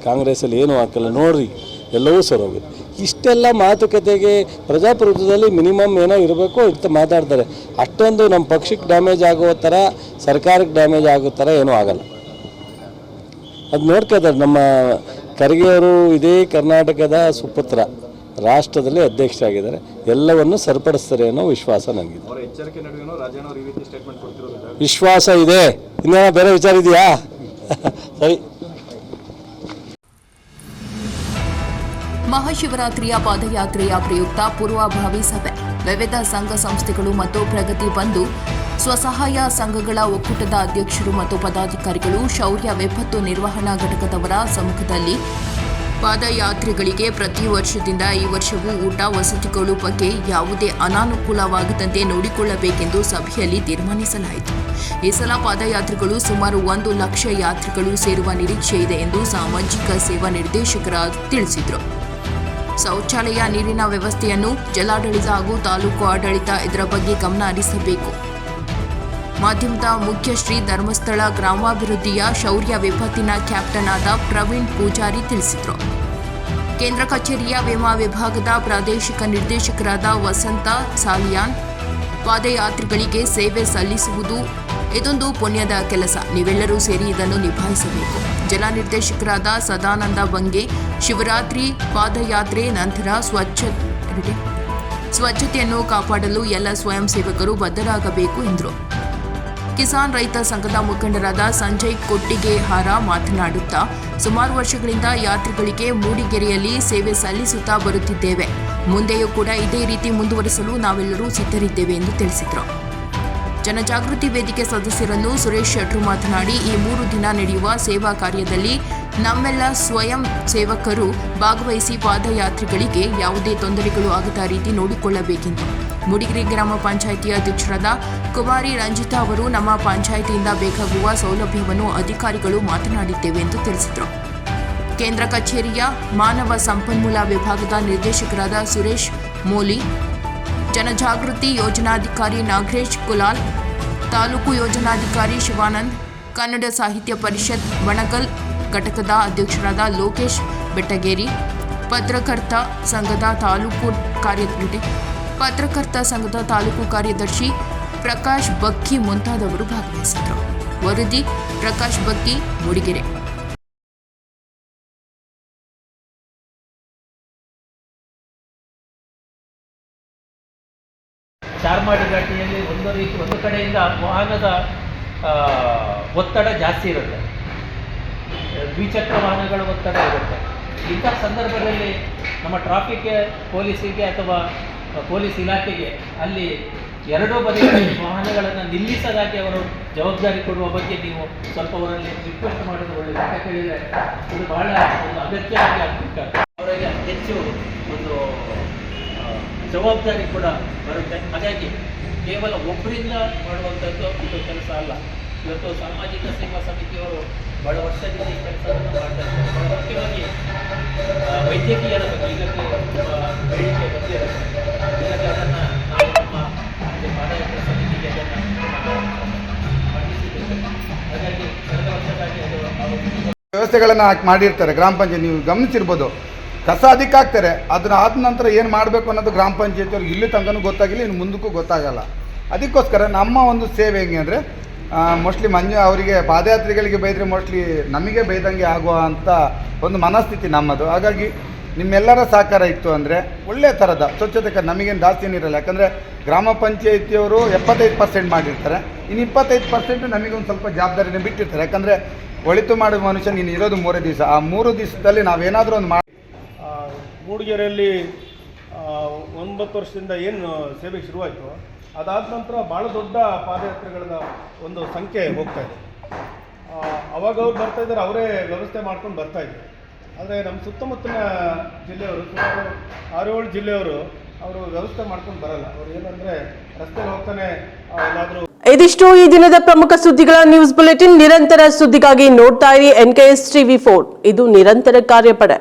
ಕಾಂಗ್ರೆಸ್ಸಲ್ಲಿ ಏನೂ ಹಾಕಲ್ಲ ನೋಡ್ರಿ, ಎಲ್ಲವೂ ಸರೋಗಿದೆ. ಇಷ್ಟೆಲ್ಲ ಮಾತುಕತೆಗೆ ಪ್ರಜಾಪ್ರಭುತ್ವದಲ್ಲಿ ಮಿನಿಮಮ್ ಏನೋ ಇರಬೇಕು ಅಂತ ಮಾತಾಡ್ತಾರೆ. ಅಷ್ಟೊಂದು ನಮ್ಮ ಪಕ್ಷಕ್ಕೆ ಡ್ಯಾಮೇಜ್ ಆಗೋ ಥರ, ಸರ್ಕಾರಕ್ಕೆ ಡ್ಯಾಮೇಜ್ ಆಗೋ ಥರ ಏನೂ ಆಗಲ್ಲ. ಅದು ನೋಡ್ಕೋತಾರೆ. ನಮ್ಮ ಖರ್ಗೆಯವರು ಇದೇ ಕರ್ನಾಟಕದ ಸುಪುತ್ರ, ರಾಷ್ಟ್ರದಲ್ಲಿ ಅಧ್ಯಕ್ಷರಾಗಿದ್ದಾರೆ, ಎಲ್ಲವನ್ನು ಸರಿಪಡಿಸ್ತಾರೆ ಅನ್ನೋ ವಿಶ್ವಾಸ ನನಗಿದೆ. ವಿಶ್ವಾಸ ಇದೆ. ಇನ್ನೇನೋ ಬೇರೆ ವಿಚಾರ ಇದೆಯಾ? ಸರಿ. ಮಹಾಶಿವರಾತ್ರಿಯ ಪಾದಯಾತ್ರೆಯ ಪ್ರಯುಕ್ತ ಪೂರ್ವಭಾವಿ ಸಭೆ. ವಿವಿಧ ಸಂಘ ಸಂಸ್ಥೆಗಳು ಮತ್ತು ಪ್ರಗತಿ ಬಂಧು ಸ್ವಸಹಾಯ ಸಂಘಗಳ ಒಕ್ಕೂಟದ ಅಧ್ಯಕ್ಷರು ಮತ್ತು ಪದಾಧಿಕಾರಿಗಳು ಶೌರ್ಯ ವಿಪತ್ತು ನಿರ್ವಹಣಾ ಘಟಕದವರ ಸಮ್ಮುಖದಲ್ಲಿ ಪಾದಯಾತ್ರಿಗಳಿಗೆ ಪ್ರತಿ ವರ್ಷದಿಂದ ಈ ವರ್ಷವೂ ಊಟ ವಸತಿಗಳು ಬಗ್ಗೆ ಯಾವುದೇ ಅನಾನುಕೂಲವಾಗದಂತೆ ನೋಡಿಕೊಳ್ಳಬೇಕೆಂದು ಸಭೆಯಲ್ಲಿ ತೀರ್ಮಾನಿಸಲಾಯಿತು. ಈ ಸಲ ಪಾದಯಾತ್ರಿಗಳು ಸುಮಾರು 1 ಲಕ್ಷ ಯಾತ್ರಿಗಳು ಸೇರುವ ನಿರೀಕ್ಷೆ ಇದೆ ಎಂದು ಸಾಮಾಜಿಕ ಸೇವಾ ನಿರ್ದೇಶಕರು ತಿಳಿಸಿದರು. ಶೌಚಾಲಯ, ನೀರಿನ ವ್ಯವಸ್ಥೆಯನ್ನು ಜಿಲ್ಲಾಡಳಿತ ಹಾಗೂ ತಾಲೂಕು ಆಡಳಿತ ಇದರ ಬಗ್ಗೆ ಗಮನ ಹರಿಸಬೇಕು. ಮಾಧ್ಯಮದ ಮುಖ್ಯಶ್ರೀ ಧರ್ಮಸ್ಥಳ ಗ್ರಾಮಾಭಿವೃದ್ಧಿಯ ಶೌರ್ಯ ವಿಪತ್ತಿನ ಕ್ಯಾಪ್ಟನ್ ಆದ ಪ್ರವೀಣ್ ಪೂಜಾರಿ ತಿಳಿಸಿದರು. ಕೇಂದ್ರ ಕಚೇರಿಯ ವಿಮಾ ವಿಭಾಗದ ಪ್ರಾದೇಶಿಕ ನಿರ್ದೇಶಕರಾದ ವಸಂತ ಸಾಲಿಯಾನ್, ಪಾದಯಾತ್ರಿಗಳಿಗೆ ಸೇವೆ ಸಲ್ಲಿಸುವುದು ಇದೊಂದು ಪುಣ್ಯದ ಕೆಲಸ, ನೀವೆಲ್ಲರೂ ಸೇರಿ ಇದನ್ನು ನಿಭಾಯಿಸಬೇಕು. ಜಿಲ್ಲಾ ನಿರ್ದೇಶಕರಾದ ಸದಾನಂದ ಬಂಗೆ, ಶಿವರಾತ್ರಿ ಪಾದಯಾತ್ರೆ ನಂತರ ಸ್ವಚ್ಛತೆಯನ್ನು ಕಾಪಾಡಲು ಎಲ್ಲ ಸ್ವಯಂ ಸೇವಕರು ಬದ್ಧರಾಗಬೇಕು ಎಂದರು. ಕಿಸಾನ್ ರೈತ ಸಂಘದ ಮುಖಂಡರಾದ ಸಂಜಯ್ ಕೊಟ್ಟಿಗೆಹಾರ ಮಾತನಾಡುತ್ತಾ, ಸುಮಾರು ವರ್ಷಗಳಿಂದ ಯಾತ್ರಿಗಳಿಗೆ ಮೂಡಿಗೆರೆಯಲ್ಲಿ ಸೇವೆ ಸಲ್ಲಿಸುತ್ತಾ ಬರುತ್ತಿದ್ದೇವೆ. ಮುಂದೆಯೂ ಕೂಡ ಇದೇ ರೀತಿ ಮುಂದುವರಿಸಲು ನಾವೆಲ್ಲರೂ ಸಿದ್ಧರಿದ್ದೇವೆ ಎಂದು ತಿಳಿಸಿದರು. ಜನಜಾಗೃತಿ ವೇದಿಕೆ ಸದಸ್ಯರನ್ನು ಸುರೇಶ್ ಶೆಟ್ರು ಮಾತನಾಡಿ, ಈ 3 ದಿನ ನಡೆಯುವ ಸೇವಾ ಕಾರ್ಯದಲ್ಲಿ ನಮ್ಮೆಲ್ಲ ಸ್ವಯಂ ಸೇವಕರು ಭಾಗವಹಿಸಿ ಪಾದಯಾತ್ರಿಗಳಿಗೆ ಯಾವುದೇ ತೊಂದರೆಗಳು ಆಗದ ರೀತಿ ನೋಡಿಕೊಳ್ಳಬೇಕೆಂದು. ಮೂಡಿಗೆರೆ ಗ್ರಾಮ ಪಂಚಾಯಿತಿಯ ಅಧ್ಯಕ್ಷರಾದ ಕುಮಾರಿ ರಂಜಿತಾ ಅವರು, ನಮ್ಮ ಪಂಚಾಯಿತಿಯಿಂದ ಬೇಕಾಗುವ ಸೌಲಭ್ಯವನ್ನು ಅಧಿಕಾರಿಗಳು ಮಾತನಾಡಿದ್ದೇವೆ ಎಂದು ತಿಳಿಸಿದರು. ಕೇಂದ್ರ ಕಚೇರಿಯ ಮಾನವ ಸಂಪನ್ಮೂಲ ವಿಭಾಗದ ನಿರ್ದೇಶಕರಾದ ಸುರೇಶ್ ಮೋಲಿ, ಜನಜಾಗೃತಿ ಯೋಜನಾಧಿಕಾರಿ ನಾಗರೇಶ್ ಕುಲಾಲ್, ತಾಲೂಕು ಯೋಜನಾಧಿಕಾರಿ ಶಿವಾನಂದ್, ಕನ್ನಡ ಸಾಹಿತ್ಯ ಪರಿಷತ್ ಬಣಗಲ್ ಘಟಕದ ಅಧ್ಯಕ್ಷರಾದ ಲೋಕೇಶ್ ಬೆಟ್ಟಗೇರಿ, ಪತ್ರಕರ್ತ ಸಂಘದ ತಾಲೂಕು ಕಾರ್ಯದರ್ಶಿ ಪ್ರಕಾಶ್ ಬಕ್ಕಿ ಮುಂತಾದವರು ಭಾಗವಹಿಸಿದರು. ವರದಿ ಪ್ರಕಾಶ್ ಬಕ್ಕಿ, ಮೂಡಿಗೆರೆ. ಚಾರ್ಮಾಡಿ ಘಾಟಿಯಲ್ಲಿ ಒಂದು ಕಡೆಯಿಂದ ವಾಹನದ ಒತ್ತಡ ಜಾಸ್ತಿ ಇರುತ್ತೆ, ದ್ವಿಚಕ್ರ ವಾಹನಗಳ ಒತ್ತಡ ಇರುತ್ತೆ. ಇಂಥ ಸಂದರ್ಭದಲ್ಲಿ ನಮ್ಮ ಟ್ರಾಫಿಕ್ ಪೊಲೀಸಿಗೆ ಅಥವಾ ಪೊಲೀಸ್ ಇಲಾಖೆಗೆ ಅಲ್ಲಿ ಎರಡೂ ಬದಿಯಲ್ಲಿ ವಾಹನಗಳನ್ನು ನಿಲ್ಲಿಸದಾಗಿ ಅವರು ಜವಾಬ್ದಾರಿ ಕೊಡುವ ಬಗ್ಗೆ ನೀವು ಸ್ವಲ್ಪ ಅವರಲ್ಲಿ ರಿಕ್ವೆಸ್ಟ್ ಮಾಡೋದು ಒಳ್ಳೆಯದು. ಯಾಕೆ ಹೇಳಿದರೆ ಇದು ಬಹಳ ಒಂದು ಅಗತ್ಯವಾಗಿ ಆಗಬೇಕಾಗ್ತದೆ. ಅವರಿಗೆ ಹೆಚ್ಚು ಒಂದು ಜವಾಬ್ದಾರಿ ಕೂಡ ಬರುತ್ತೆ. ಹಾಗಾಗಿ ಕೇವಲ ಒಬ್ಬರಿಂದ ಮಾಡುವಂಥದ್ದು ಇದು ಕೆಲಸ ಅಲ್ಲ. ಇವತ್ತು ಸಾಮಾಜಿಕ ಸೇವಾ ಸಮಿತಿಯವರು ಬಹಳ ವರ್ಷದಿಂದ ಈ ಕೆಲಸವನ್ನು ಮಾಡ್ತಾ ಇದ್ದಾರೆ. ಬಹಳ ಮುಖ್ಯವಾಗಿ ವೈದ್ಯಕೀಯದ ಬಗ್ಗೆ ಇದಕ್ಕೆ ಬೇಡಿಕೆ ಬಂದಿರುತ್ತೆ. ಇದಕ್ಕೆ ಅದನ್ನು ನಾವು ನಮ್ಮ ಪಾದಯಾತ್ರೆ ಸಮಿತಿಗೆ ಅದನ್ನು ಮಂಡಿಸಿದ್ದೇವೆ. ಹಾಗಾಗಿ ಕಳೆದ ವರ್ಷದಾಗಿ ಅದು ವ್ಯವಸ್ಥೆಗಳನ್ನು ಮಾಡಿರ್ತಾರೆ ಗ್ರಾಮ ಪಂಚಾಯತ್. ನೀವು ಗಮನಿಸಿರ್ಬೋದು, ಕಸ ಅದಕ್ಕೆ ಹಾಕ್ತಾರೆ, ಅದನ್ನ ಆದ ನಂತರ ಏನು ಮಾಡಬೇಕು ಅನ್ನೋದು ಗ್ರಾಮ ಪಂಚಾಯತಿಯವ್ರಿಗೆ ಇಲ್ಲಿ ತನಕನೂ ಗೊತ್ತಾಗಿಲ್ಲ, ಇನ್ನು ಮುಂದಕ್ಕೂ ಗೊತ್ತಾಗಲ್ಲ. ಅದಕ್ಕೋಸ್ಕರ ನಮ್ಮ ಒಂದು ಸೇವೆ ಹೆಂಗೆ ಅಂದರೆ, ಮೋಸ್ಟ್ಲಿ ಅವರಿಗೆ ಪಾದಯಾತ್ರಿಗಳಿಗೆ ಬೈದರೆ ಮೋಸ್ಟ್ಲಿ ನಮಗೆ ಬೈದಂಗೆ ಆಗುವ ಅಂತ ಒಂದು ಮನಸ್ಥಿತಿ ನಮ್ಮದು. ಹಾಗಾಗಿ ನಿಮ್ಮೆಲ್ಲರ ಸಹಕಾರ ಇತ್ತು ಅಂದರೆ ಒಳ್ಳೆಯ ಥರದ ಸ್ವಚ್ಛತೆ ನಮಗೇನು ಜಾಸ್ತಿ ಏನಿರಲ್ಲ. ಯಾಕಂದರೆ ಗ್ರಾಮ ಪಂಚಾಯತಿಯವರು 75% ಮಾಡಿರ್ತಾರೆ, ಇನ್ನು 25% ನಮಗೊಂದು ಸ್ವಲ್ಪ ಜವಾಬ್ದಾರಿನ ಬಿಟ್ಟಿರ್ತಾರೆ. ಯಾಕಂದರೆ ಒಳಿತು ಮಾಡುವ ಮನುಷ್ಯ ನೀನು ಇರೋದು 3 ದಿವಸ, ಆ 3 ದಿವಸದಲ್ಲಿ ನಾವೇನಾದರೂ ಒಂದು ಮೂಡಿಗೆರೆಯಲ್ಲಿ 9 ವರ್ಷದಿಂದ ಏನು ಸೇವೆ ಶುರುವಾಯಿತು, ಅದಾದ ನಂತರ ಭಾಳ ದೊಡ್ಡ ಪಾದಯಾತ್ರೆಗಳ ಒಂದು ಸಂಖ್ಯೆ ಹೋಗ್ತಾ ಇದೆ. ಅವಾಗ ಅವ್ರು ಬರ್ತಾಯಿದ್ದಾರೆ, ಅವರೇ ವ್ಯವಸ್ಥೆ ಮಾಡ್ಕೊಂಡು ಬರ್ತಾಯಿದ್ರು. ಆದರೆ ನಮ್ಮ ಸುತ್ತಮುತ್ತಲಿನ ಜಿಲ್ಲೆಯವರು ಸುಮಾರು 6-7 ಜಿಲ್ಲೆಯವರು ಅವರು ವ್ಯವಸ್ಥೆ ಮಾಡ್ಕೊಂಡು ಬರಲ್ಲ. ಅವ್ರು ಏನಂದರೆ ರಸ್ತೆಯಲ್ಲಿ ಹೋಗ್ತಾನೆ ಎಲ್ಲಾದರೂ. ಇದಿಷ್ಟು ಈ ದಿನದ ಪ್ರಮುಖ ಸುದ್ದಿಗಳ ನ್ಯೂಸ್ ಬುಲೆಟಿನ್. ನಿರಂತರ ಸುದ್ದಿಗಾಗಿ ನೋಡ್ತಾ ಇರಿ NKS TV 4, ಇದು ನಿರಂತರ ಕಾರ್ಯಪಡೆ.